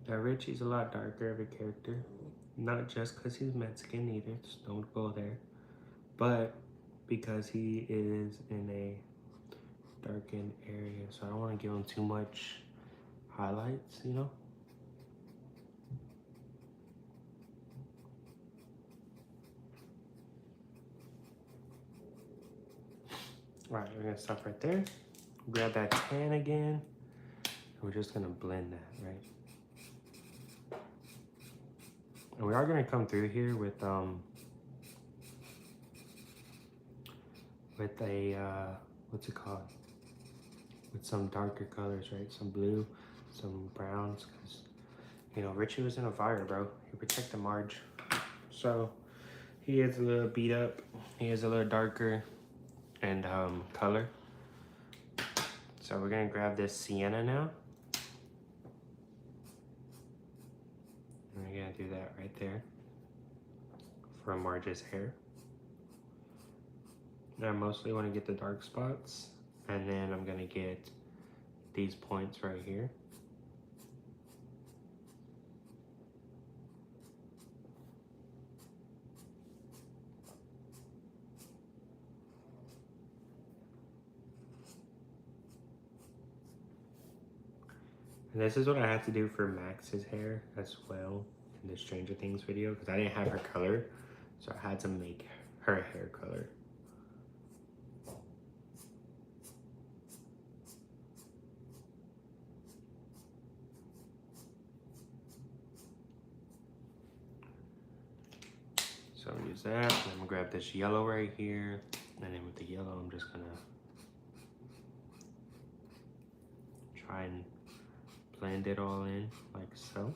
Yeah, Richie's a lot darker of a character. Not just because he's Mexican either, just don't go there. But because he is in a darkened area, so I don't want to give him too much highlights, you know? All right, we're gonna stop right there. Grab that tan again. And we're just gonna blend that, right? And we are gonna come through here with a what's it called? With some darker colors, right? Some blue, some browns, because you know Richie was in a fire, bro. He protected Marge, so he is a little beat up. He is a little darker and color. So we're gonna grab this sienna now. And we're gonna do that right there for Marge's hair. I mostly want to get the dark spots, and then I'm gonna get these points right here. And this is what I had to do for Max's hair as well in the Stranger Things video, because I didn't have her color, so I had to make her hair color. So I'm gonna use that, and I'm gonna grab this yellow right here, and then with the yellow, I'm just gonna try and blend it all in like so.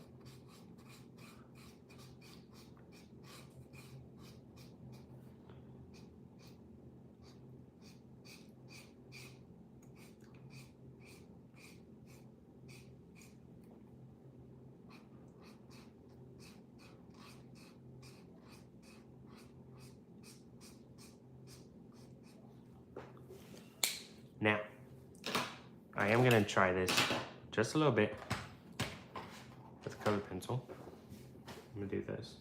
I am gonna try this just a little bit with a colored pencil. I'm gonna do this.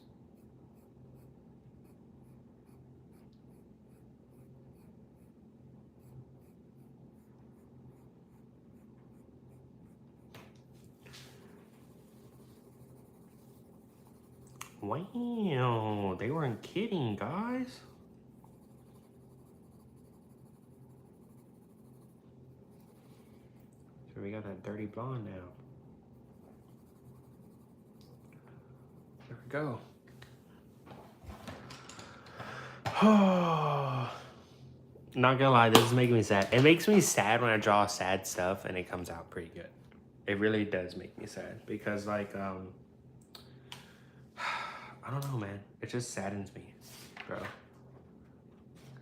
Wow, they weren't kidding, guys. So we got that dirty blonde now. There we go. Not gonna lie, this is making me sad. It makes me sad when I draw sad stuff and it comes out pretty good. It really does make me sad because like, I don't know, man. It just saddens me, bro.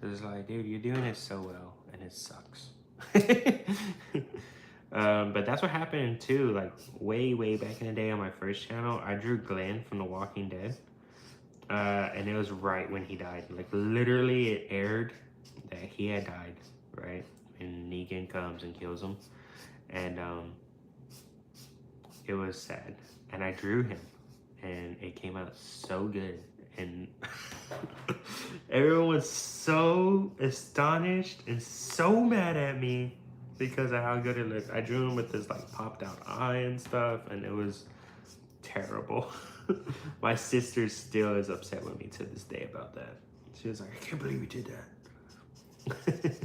Cause it's like, dude, you're doing it so well and it sucks. But that's what happened too, like way back in the day on my first channel. I drew Glenn from The Walking Dead, and it was right when he died. Like literally it aired that he had died, right? And Negan comes and kills him, and it was sad. And I drew him and it came out so good, and everyone was so astonished and so mad at me because of how good it looked. I drew him with this like popped out eye and stuff, and it was terrible. My sister still is upset with me to this day about that. She was like, I can't believe you did that.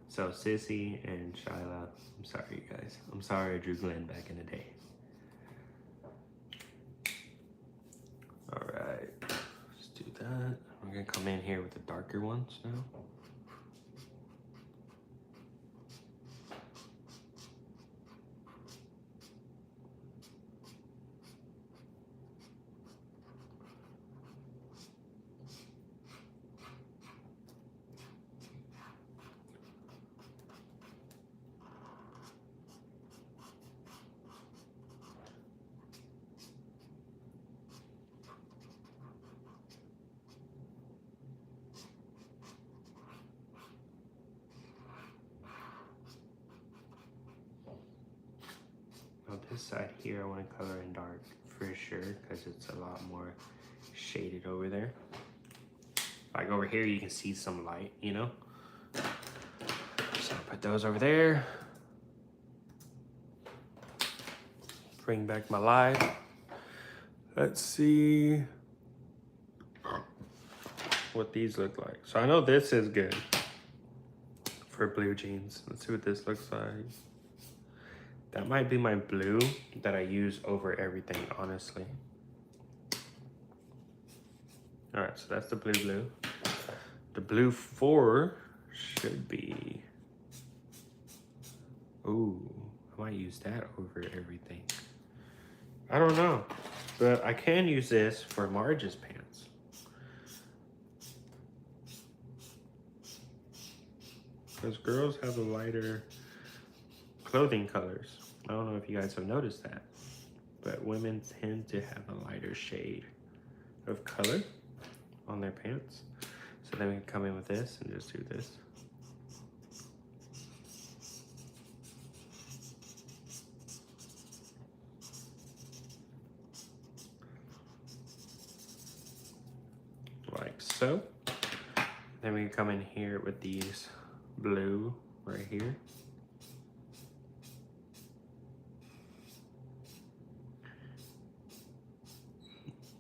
So Sissy and Shyla, I'm sorry you guys. I'm sorry I drew Glenn back in the day. All right, let's do that. We're gonna come in here with the darker ones now. This side here I want to color in dark for sure because it's a lot more shaded over there. Like over here you can see some light, you know? So I'll put those over there. Bring back my light. Let's see what these look like. So I know this is good for blue jeans. Let's see what this looks like. That might be my blue that I use over everything, honestly. All right, so that's the blue. The blue 4 should be, ooh, I might use that over everything. I don't know, but I can use this for Marge's pants. Because girls have a lighter clothing colors. I don't know if you guys have noticed that, but women tend to have a lighter shade of color on their pants. So then we can come in with this and just do this. Like so. Then we can come in here with these blue right here.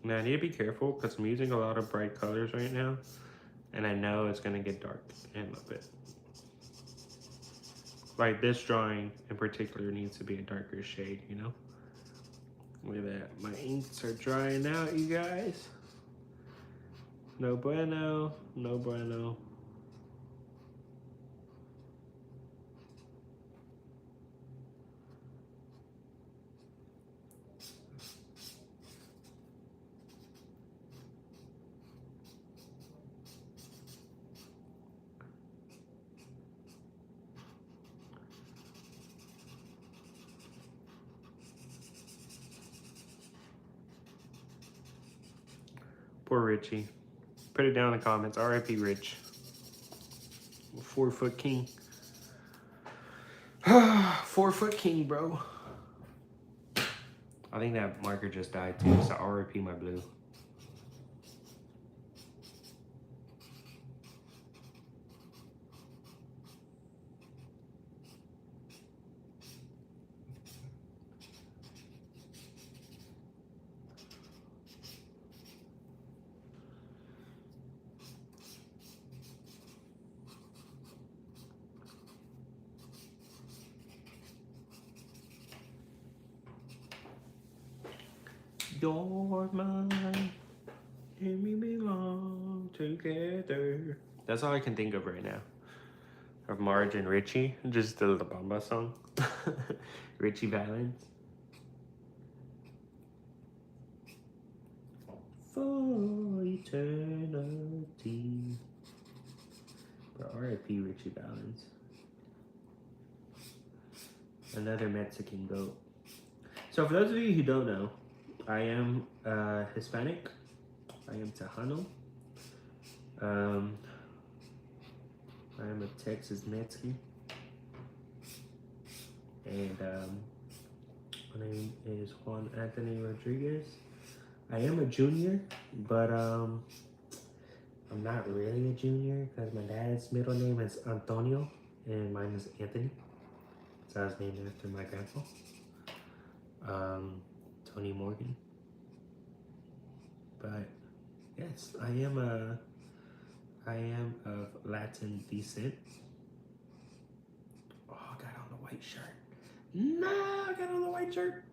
Now I need to be careful because I'm using a lot of bright colors right now, and I know it's gonna get dark in a little bit. Like this drawing in particular needs to be a darker shade, you know? Look at that, my inks are drying out, you guys. No bueno, no bueno. Poor Richie. Put it down in the comments. R.I.P. Rich. 4 foot king. 4 foot king, bro. I think that marker just died too, so R.I.P. my blue. You're mine, and we belong together. That's all I can think of right now. Of Marge and Richie, just the La Bamba song. Richie Valens. For eternity. But R.I.P. Richie Valens. Another Mexican goat. So for those of you who don't know, I am Hispanic. I am Tejano. I am a Texas Mexican. And my name is Juan Anthony Rodriguez. I am a junior, but I'm not really a junior because my dad's middle name is Antonio and mine is Anthony. So I was named after my grandpa. Tony Morgan. But yes, I am of Latin descent. Oh, I got on the white shirt. No, I got on the white shirt.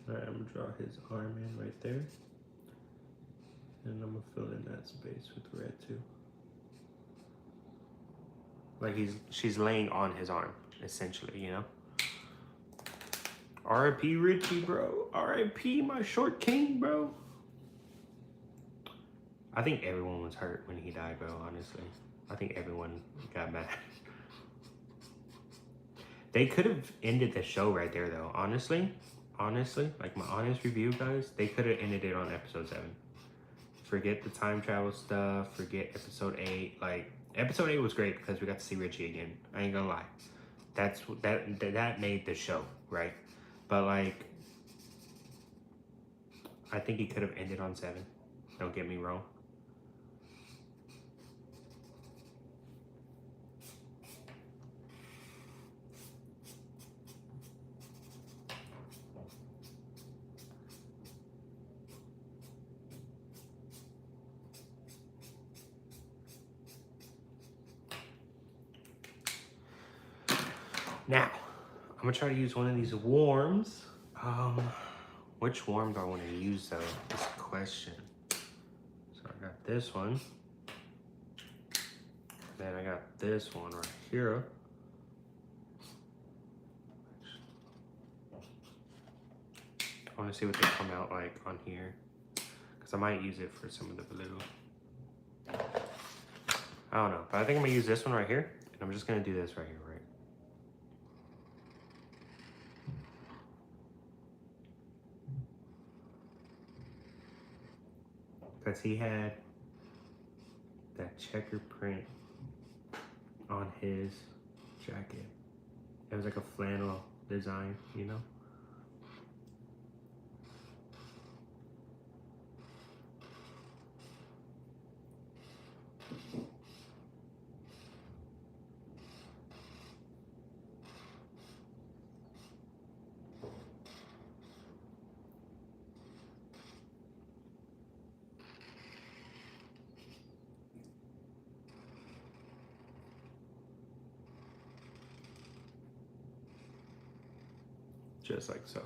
Alright, I'm gonna draw his arm in right there. And I'm gonna fill in that space with red too. Like she's laying on his arm, essentially, you know? R.I.P. Richie, bro. R.I.P. my short king, bro. I think everyone was hurt when he died, bro, honestly. I think everyone got mad. They could have ended the show right there, though. Honestly, like my honest review, guys, they could have ended it on episode 7. Forget the time travel stuff. Forget episode 8. Like, episode 8 was great because we got to see Richie again. I ain't gonna lie. That made the show, right? But, like, I think he could have ended on 7. Don't get me wrong. Now, I'm gonna try to use one of these warms. Which warm do I want to use though? That's the question. So I got this one. Then I got this one right here. I want to see what they come out like on here, because I might use it for some of the blue. I don't know, but I think I'm gonna use this one right here, and I'm just gonna do this right here, right? Because he had that checker print on his jacket. It was like a flannel design, you know? Just like so.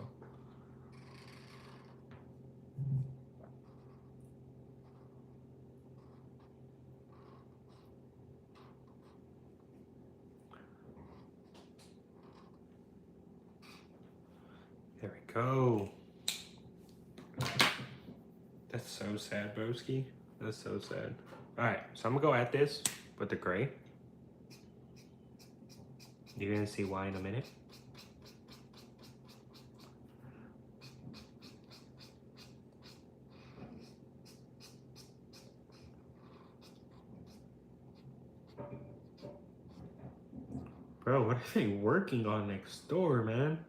There we go. That's so sad, broski. That's so sad. All right, so I'm gonna go at this with the gray. You're gonna see why in a minute. Bro, what are they working on next door, man?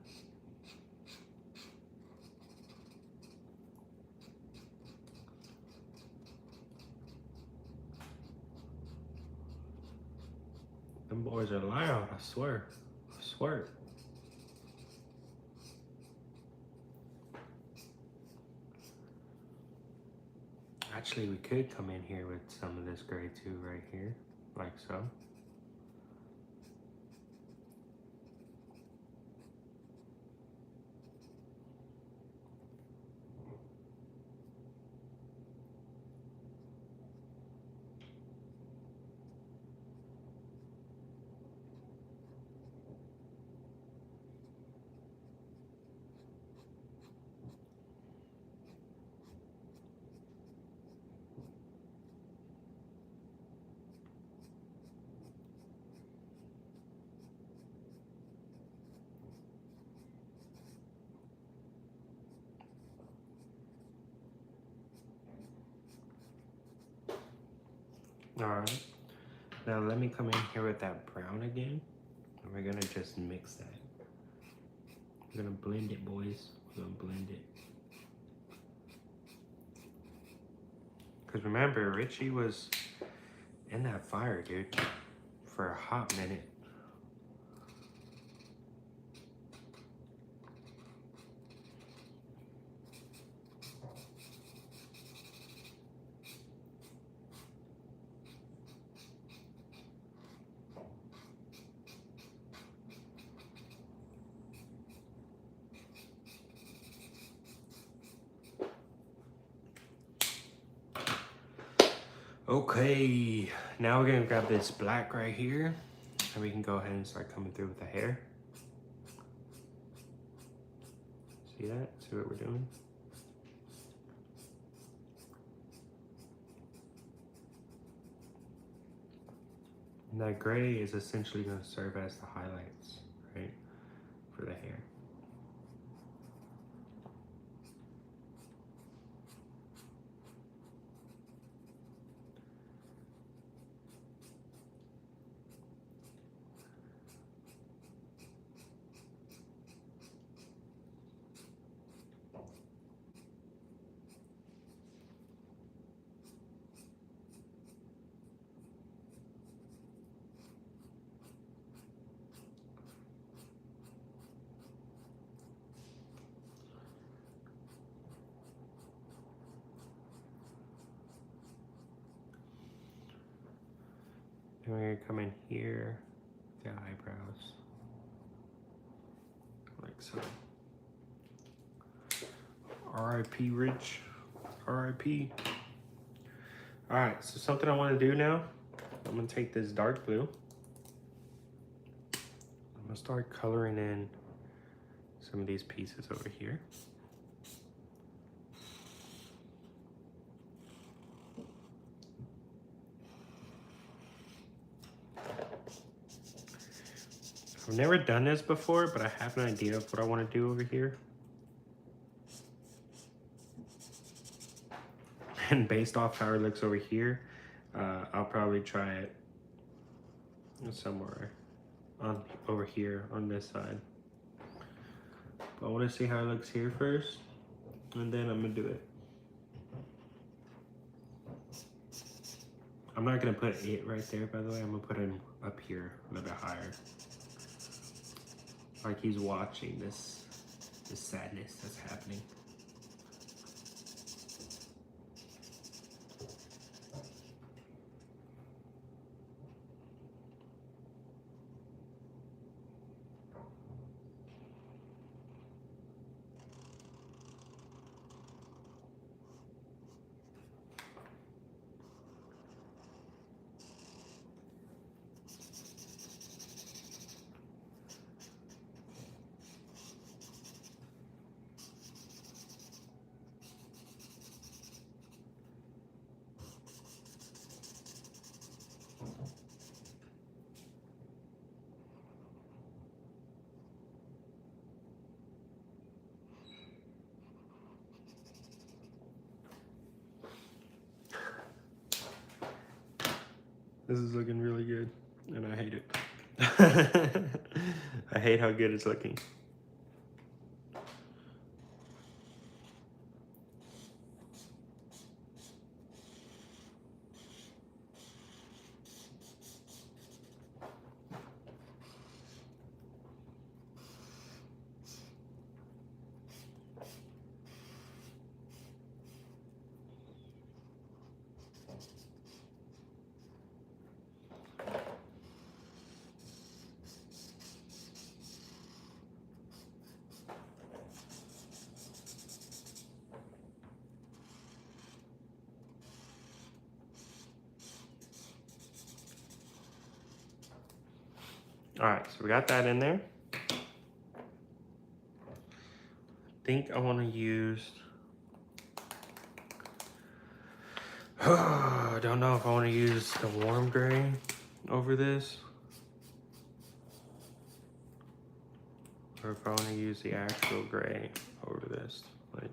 Them boys are loud, I swear. I swear. Actually, we could come in here with some of this gray too, right here, like so. All right, now let me come in here with that brown again, and we're gonna just mix that. We're gonna blend it, boys. We're gonna blend it. Because remember, Richie was in that fire, dude, for a hot minute. Okay, now we're gonna grab this black right here, and we can go ahead and start coming through with the hair. See that? See what we're doing? And that gray is essentially gonna serve as the highlights, right, for the hair. And we're gonna come in here, the eyebrows, like so. R.I.P. Rich, R.I.P. All right, so something I wanna do now, I'm gonna take this dark blue. I'm gonna start coloring in some of these pieces over here. I've never done this before, but I have an idea of what I want to do over here. And based off how it looks over here, I'll probably try it somewhere on over here on this side. But I want to see how it looks here first, and then I'm gonna do it. I'm not gonna put it right there, by the way. I'm gonna put him up here a little bit higher. Like he's watching this sadness that's happening. This is looking really good, and I hate it. I hate how good it's looking. All right, so we got that in there. I think I want to use, I don't know if I want to use the warm gray over this, or if I want to use the actual gray over this. Like,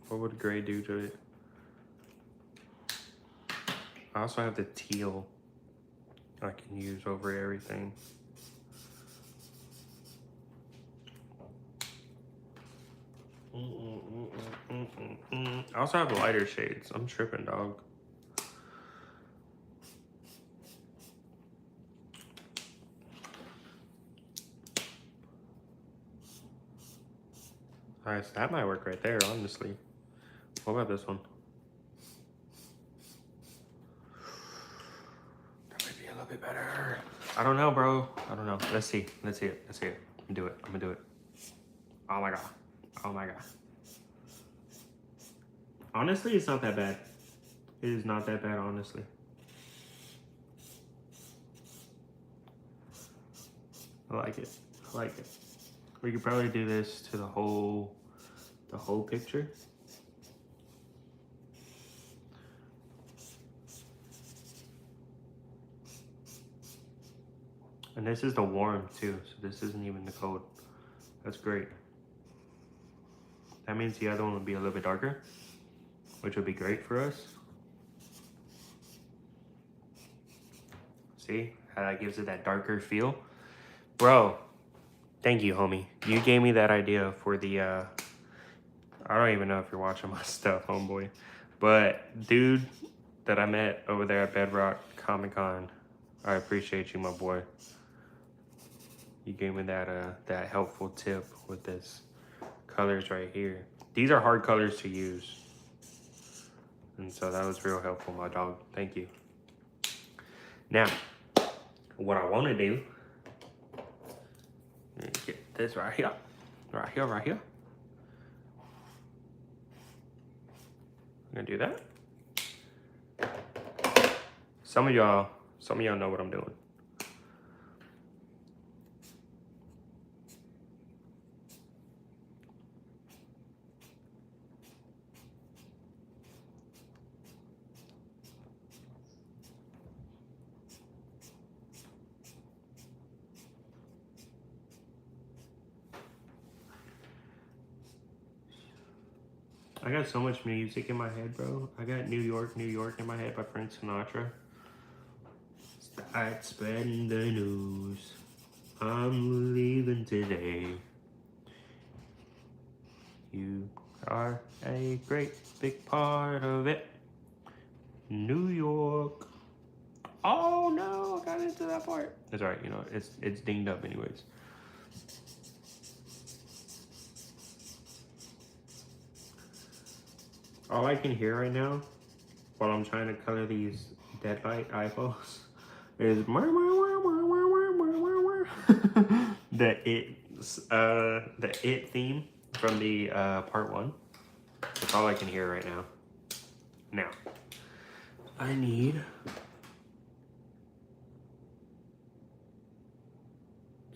what would gray do to it? I also have the teal I can use over everything. I also have lighter shades. I'm tripping, dog. Alright, so that might work right there, honestly. What about this one? That might be a little bit better. I don't know, bro. I don't know. Let's see. Let's see it. Let's see it. I'm gonna do it. I'm gonna do it. Oh my god. Oh my god. Honestly, it's not that bad. It is not that bad, honestly. I like it. I like it. We could probably do this to the whole picture. And this is the warm too, so this isn't even the cold. That's great. That means the other one would be a little bit darker, which would be great for us. See how that gives it that darker feel? Bro, thank you, homie. You gave me that idea for the, I don't even know if you're watching my stuff, homeboy. But dude that I met over there at Bedrock Comic-Con, I appreciate you, my boy. You gave me that that helpful tip with this colors right here. These are hard colors to use. And so that was real helpful, my dog. Thank you. Now, what I want to do, get this right here. Right here, right here. I'm gonna do that. Some of y'all know what I'm doing. I got so much music in my head, bro. I got New York, New York in my head by Frank Sinatra. Start spreading the news. I'm leaving today. You are a great big part of it. New York. Oh no, I got into that part. It's alright, you know, it's dinged up anyways. All I can hear right now while I'm trying to color these Deadlight iPhones is the It theme from the part 1. That's all I can hear right now. Now, I need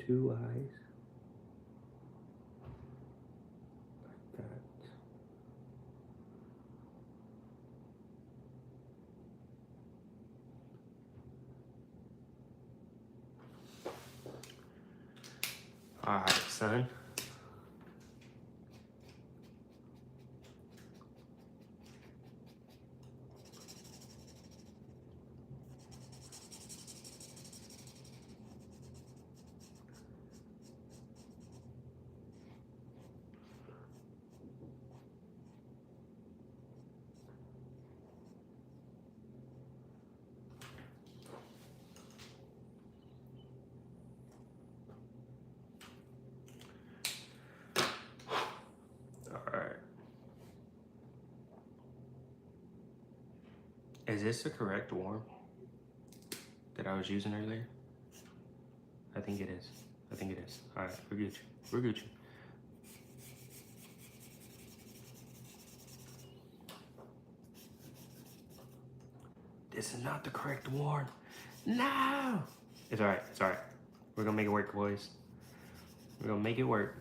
2 eyes. Like that. Alright, son. Is this the correct warm that I was using earlier? I think it is. I think it is. All right, we're Gucci. We're Gucci. This is not the correct warm. No! It's all right. It's all right. We're gonna make it work, boys. We're gonna make it work.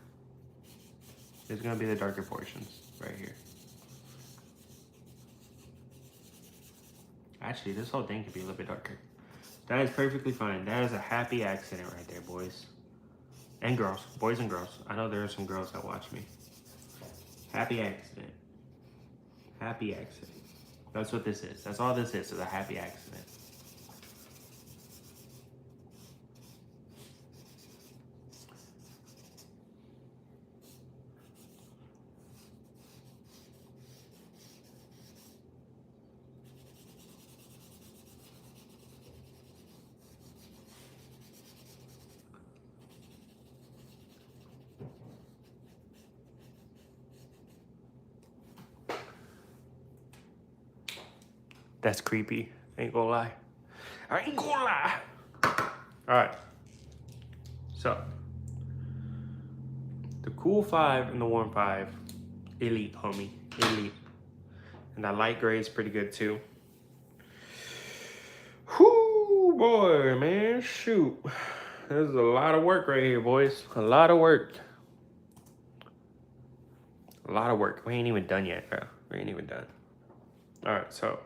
This is gonna be the darker portions right here. Actually, this whole thing could be a little bit darker. That is perfectly fine. That is a happy accident right there, boys. And girls. Boys and girls. I know there are some girls that watch me. Happy accident. Happy accident. That's what this is. That's all this is a happy accident. That's creepy. Ain't gonna lie. I ain't gonna lie. All right. So, the cool 5 and the warm 5, elite, homie, elite. And that light gray is pretty good too. Whoo, boy, man, shoot. There's a lot of work right here, boys. A lot of work. A lot of work. We ain't even done yet, bro. We ain't even done. All right, so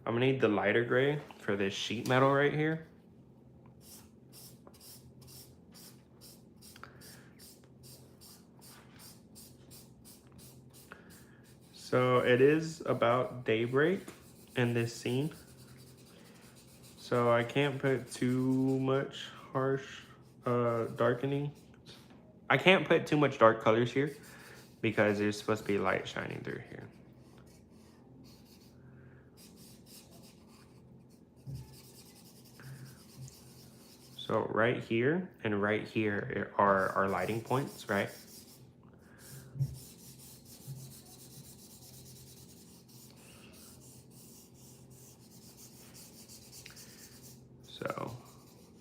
I'm gonna need the lighter gray for this sheet metal right here. So it is about daybreak in this scene. So I can't put too much harsh darkening. I can't put too much dark colors here because there's supposed to be light shining through here. So right here and right here are our lighting points, right? So,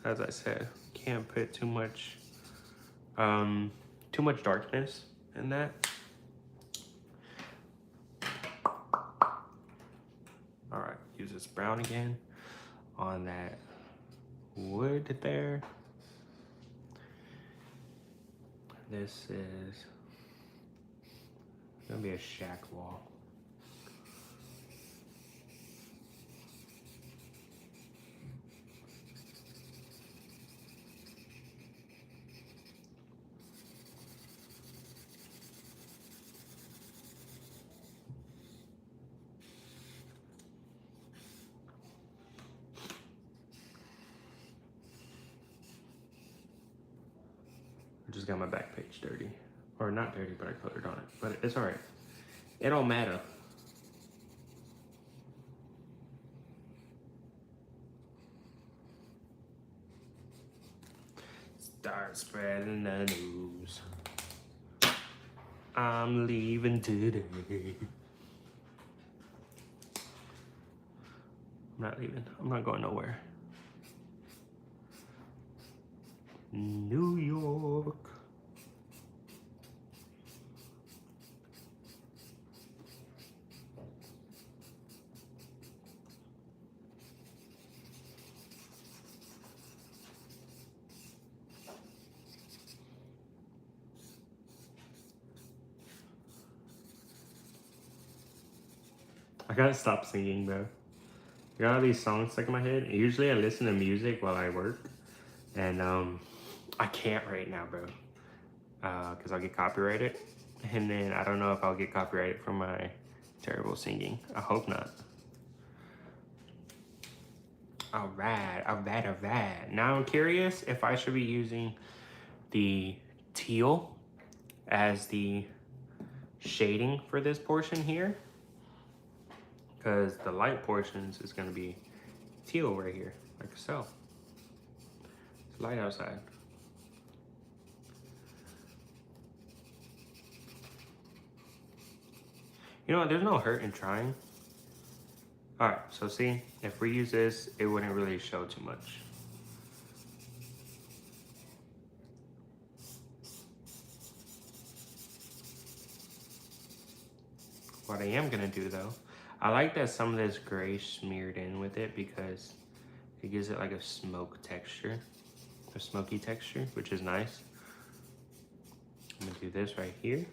as I said, can't put too much darkness in that. All right, use this brown again on that wood there. This is gonna be a shack wall. Just got my back page dirty. Or not dirty, but I colored on it. But it's all right. It don't matter. Start spreading the news. I'm leaving today. I'm not leaving. I'm not going nowhere. New York. I gotta stop singing though. I got all these songs stuck in my head. Usually I listen to music while I work. And I can't right now, bro. Because I'll get copyrighted. And then I don't know if I'll get copyrighted for my terrible singing. I hope not. All right, all right, all right. Now I'm curious if I should be using the teal as the shading for this portion here. Because the light portions is going to be teal right here, like so. It's light outside. You know what, there's no hurt in trying. All right, so see, if we use this, it wouldn't really show too much. What I am gonna do though, I like that some of this gray smeared in with it because it gives it like a smoke texture, a smoky texture, which is nice. I'm gonna do this right here.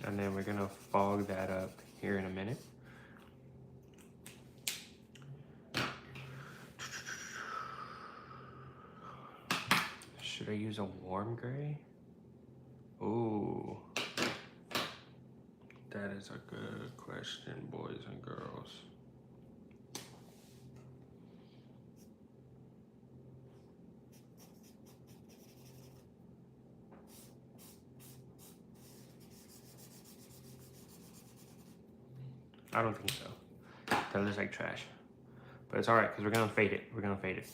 And then we're gonna fog that up here in a minute. Should I use a warm gray? Ooh, that is a good question, boys and girls. I don't think so. That looks like trash. But it's all right, because we're gonna fade it. We're gonna fade it.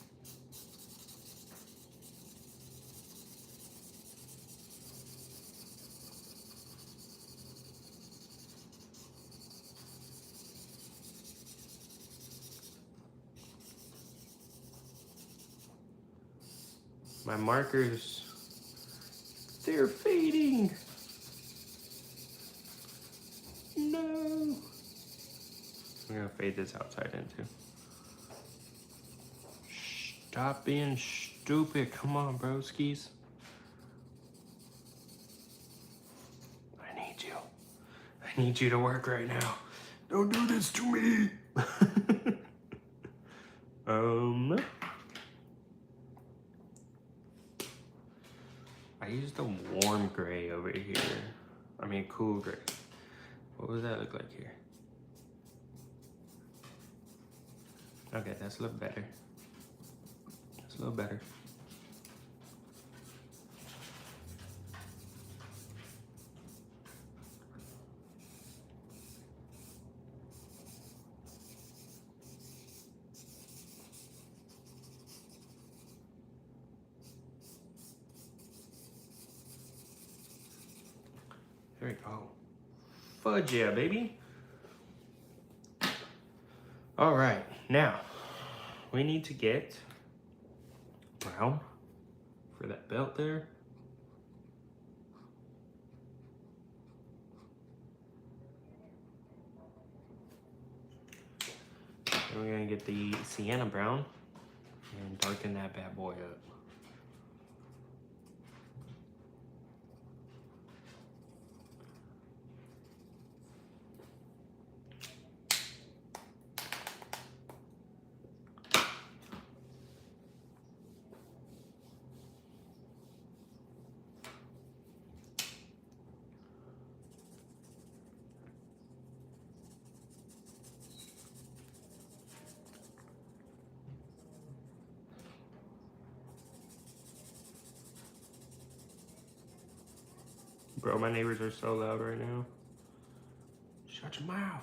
My markers, they're fading. No. I'm gonna fade this outside in too. Stop being stupid. Come on, broskies. I need you. I need you to work right now. Don't do this to me. I used a warm gray over here. I mean, cool gray. What does that look like here? Okay, that's a little better. That's a little better. There we go. Fudge yeah, baby. All right, now we need to get brown for that belt there. And we're gonna get the sienna brown and darken that bad boy up. Bro, my neighbors are so loud right now. Shut your mouth.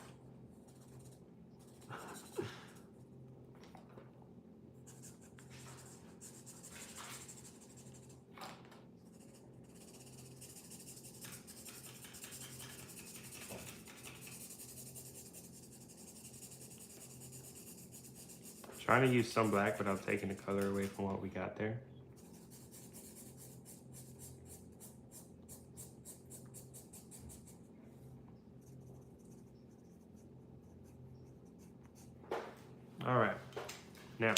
Trying to use some black without taking the color away from what we got there. All right, now.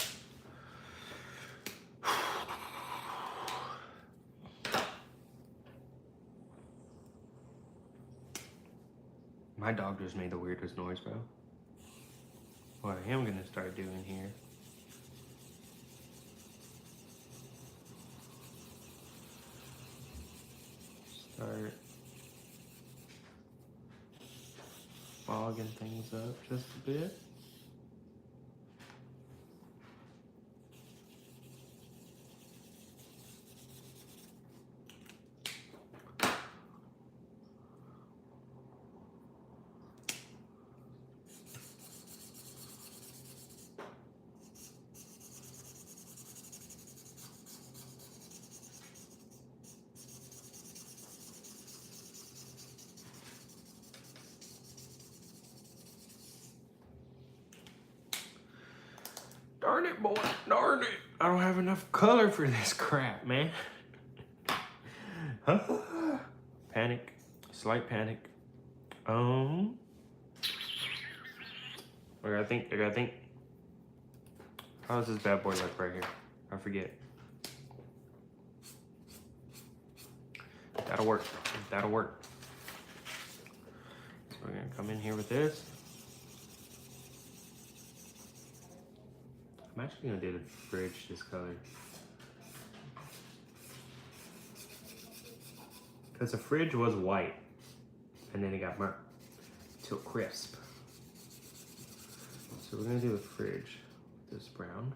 My dog just made the weirdest noise, bro. What I am gonna start doing here. Start fogging things up just a bit. Darn it, boy. Darn it. I don't have enough color for this crap, man. Huh? Panic. Slight panic. I gotta think. How does this bad boy look right here? I forget. That'll work. That'll work. So we're gonna come in here with this. I'm actually gonna do the fridge this color. Because the fridge was white and then it got burnt till crisp. So we're gonna do the fridge with this brown.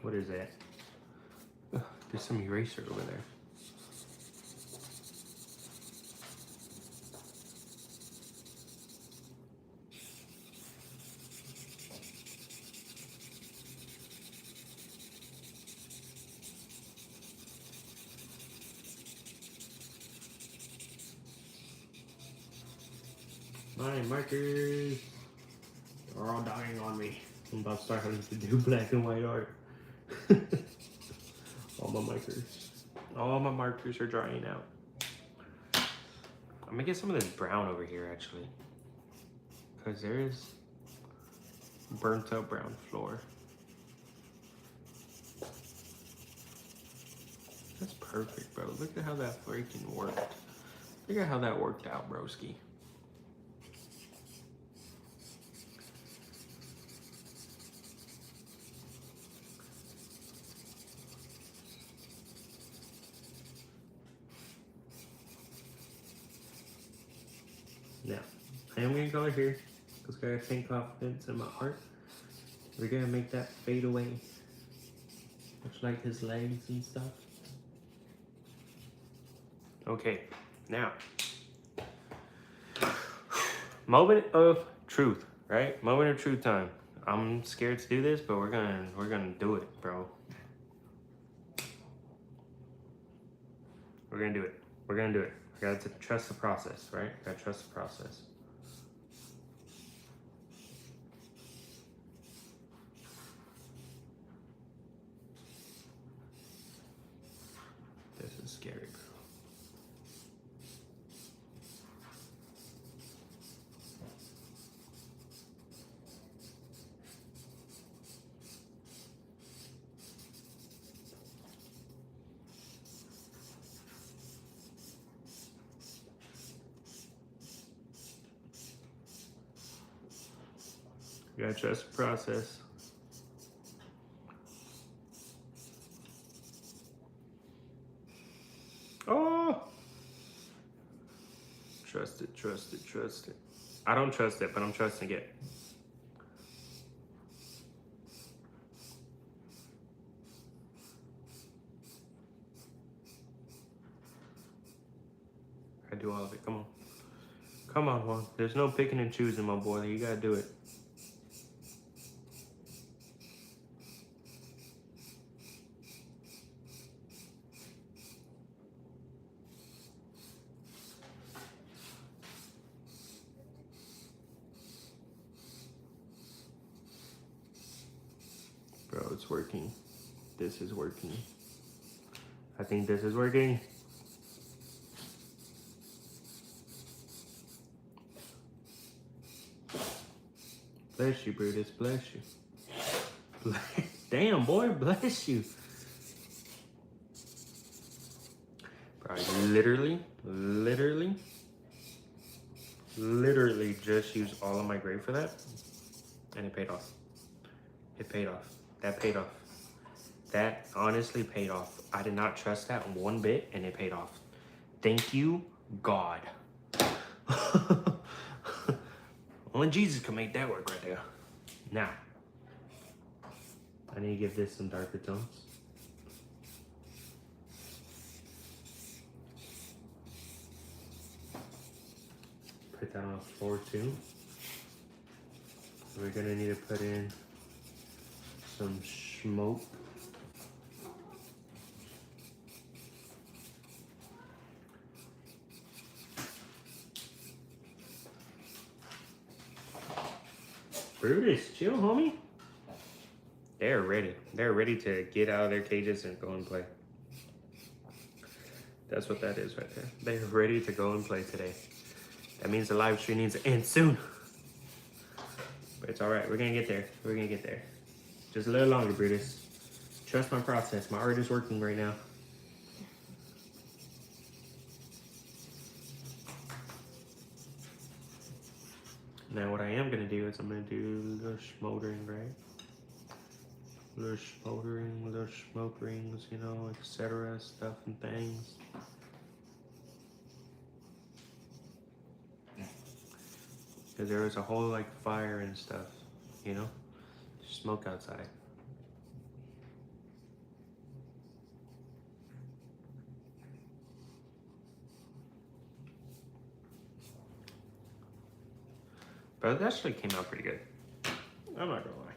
What is that? There's some eraser over there. My markers are all dying on me. I'm about to start having to do black and white art. All my markers are drying out. I'm gonna get some of this brown over here actually, because there is burnt out brown floor. That's perfect, bro. Look at how that freaking worked. Look at how that worked out, broski. Now, I am gonna color here because I gotta take confidence in my art. We're gonna make that fade away, much like his legs and stuff. Okay, now, moment of truth, right? Moment of truth time. I'm scared to do this, but we're gonna do it, bro. We're gonna do it. We're gonna do it. I gotta trust the process, right? I gotta trust the process. This is scary, bro. You gotta trust the process. Oh! Trust it, trust it, trust it. I don't trust it, but I'm trusting it. I do all of it, come on. Come on, Juan. There's no picking and choosing, my boy. You gotta do it. Bro, it's working. This is working. I think this is working. Bless you, Brutus. Bless you. Damn, boy. Bless you. Bro, I literally just used all of my grade for that. And it paid off. It paid off. That paid off. That honestly paid off. I did not trust that one bit, and it paid off. Thank you, God. Only Jesus can make that work right there. Now, I need to give this some darker tones. Put that on a floor too. We're gonna need to put in some smoke. Brutus, chill, homie. They're ready. They're ready to get out of their cages and go and play. That's what that is right there. They're ready to go and play today. That means the live stream needs to end soon. But it's all right. We're gonna get there. We're gonna get there. Just a little longer, Brutus. Trust my process. My art is working right now. Now what I am gonna do is I'm gonna do a little smoldering, right? Little smoldering, little smoke rings, you know, etc. Stuff and things. Because there was a whole like fire and stuff, you know? Smoke outside. But it actually came out pretty good. I'm not gonna lie.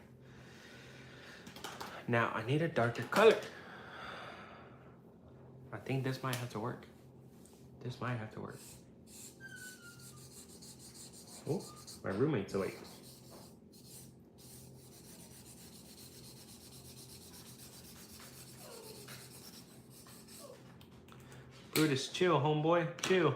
Now I need a darker color. I think this might have to work. This might have to work. Oh, my roommate's awake. Brutus, chill, homeboy, chill.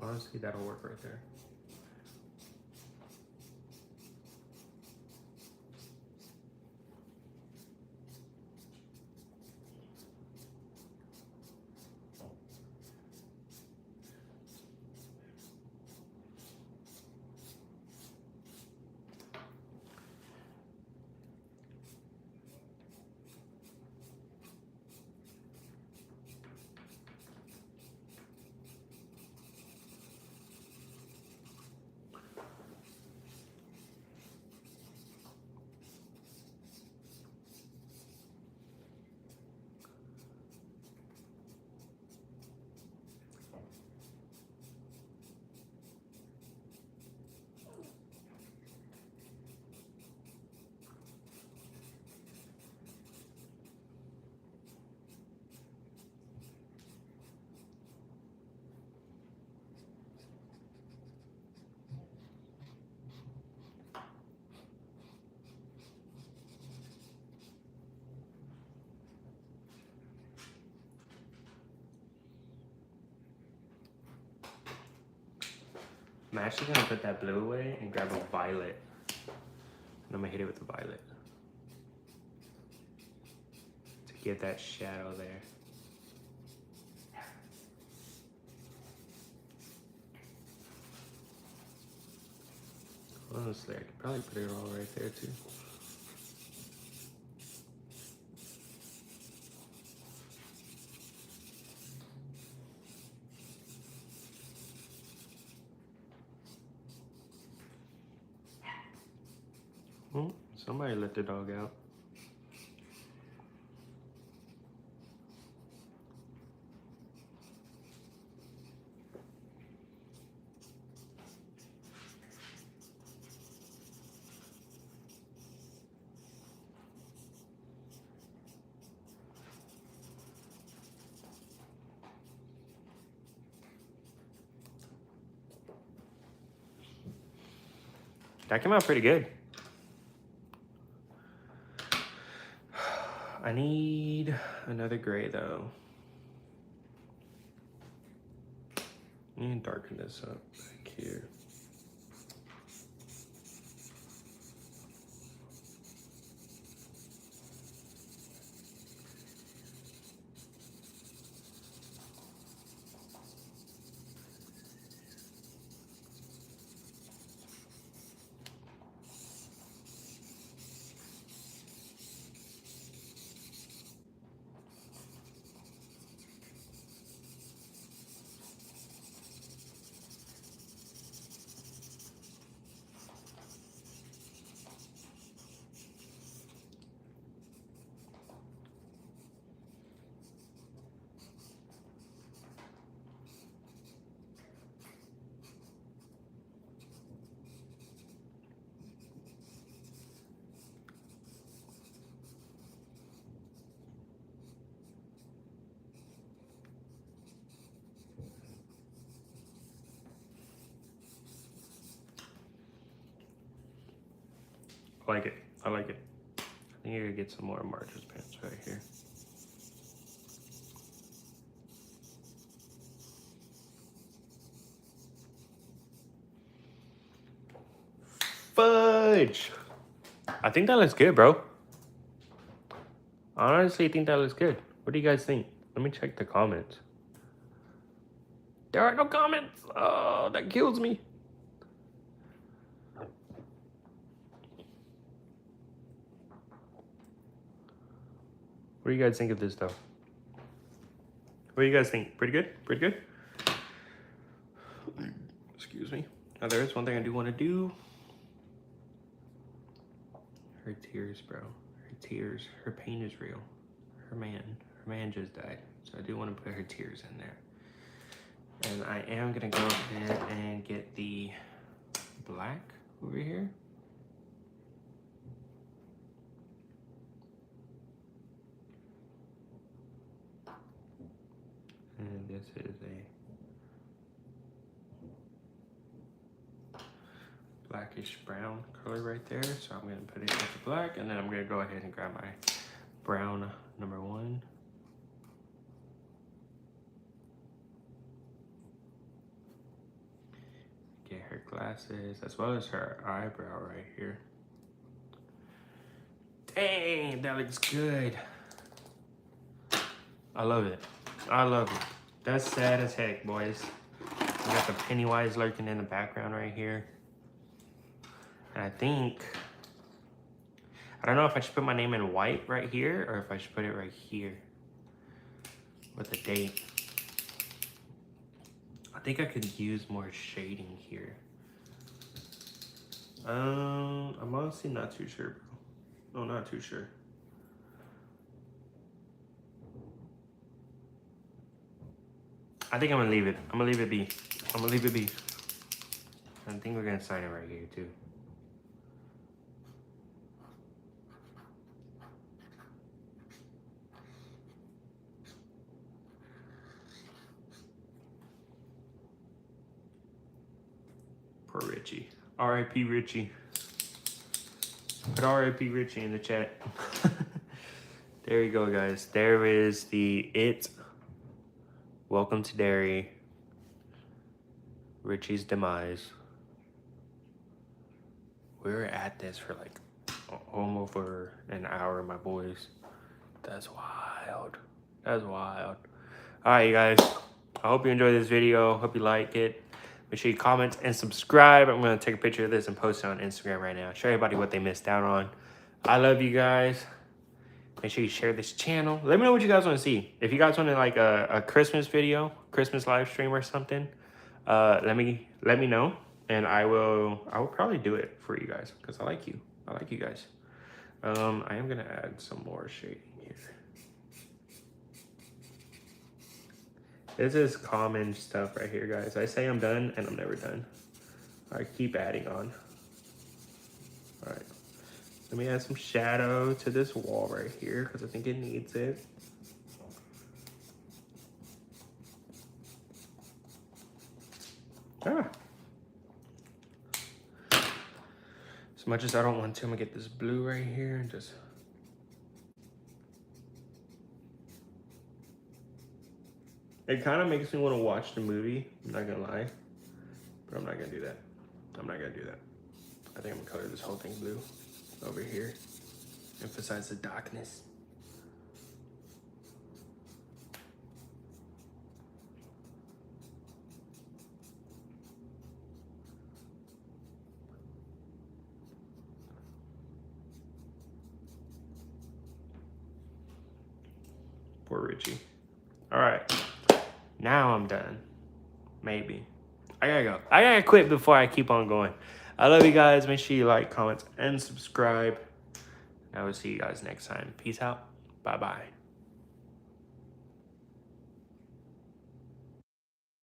Honestly, that'll work right there. I'm actually gonna put that blue away and grab a violet. And I'm gonna hit it with the violet. To give that shadow there. Honestly, I could probably put it all right there too. Oh, somebody let the dog out. That came out pretty good. I need another gray though. I need to darken this up back here. I like it. I like it. I think you're gonna get some more Marge's pants right here. Fudge! I think that looks good, bro. I honestly think that looks good. What do you guys think? Let me check the comments. There are no comments. Oh, that kills me. What do you guys think of this, though? What do you guys think? Pretty good? Pretty good? Excuse me. Now, there is one thing I do want to do. Her tears, bro. Her tears. Her pain is real. Her man just died. So I do want to put her tears in there. And I am going to go ahead and get the black over here. And this is a blackish brown color right there. So I'm going to put it into black, and then I'm going to go ahead and grab my brown number 1. Get her glasses as well as her eyebrow right here. Dang, that looks good. I love it. I love it. That's sad as heck, boys. We got the Pennywise lurking in the background right here. And I don't know if I should put my name in white right here or if I should put it right here with the date. I think I could use more shading here. I'm honestly not too sure, bro. No, not too sure. I think I'm gonna leave it. I'm gonna leave it be. I'm gonna leave it be. I think we're gonna sign it right here too. Poor Richie. R.I.P. Richie. Put R.I.P. Richie in the chat. There you go, guys. There is the It. Welcome to Derry. Richie's demise. We were at this for like over an hour, my boys. That's wild. That's wild. All right, you guys. I hope you enjoyed this video. Hope you like it. Make sure you comment and subscribe. I'm going to take a picture of this and post it on Instagram right now. Show everybody what they missed out on. I love you guys. Make sure you share this channel. Let me know what you guys want to see. If you guys want to like a Christmas video, Christmas live stream or something, let me know, and I will probably do it for you guys because I like you. I like you guys. I am gonna add some more shading here. This is common stuff right here, guys. I say I'm done and I'm never done. I keep adding on. All right. Let me add some shadow to this wall right here because I think it needs it. As much as I don't want to, I'm gonna get this blue right here and just... It kind of makes me want to watch the movie, I'm not gonna lie. But I'm not gonna do that. I'm not gonna do that. I think I'm gonna color this whole thing blue over here. Emphasize the darkness. Poor Richie. All right, now I'm done. Maybe. I gotta go. I gotta quit before I keep on going. I love you guys. Make sure you like, comment, and subscribe. I will see you guys next time. Peace out. Bye-bye.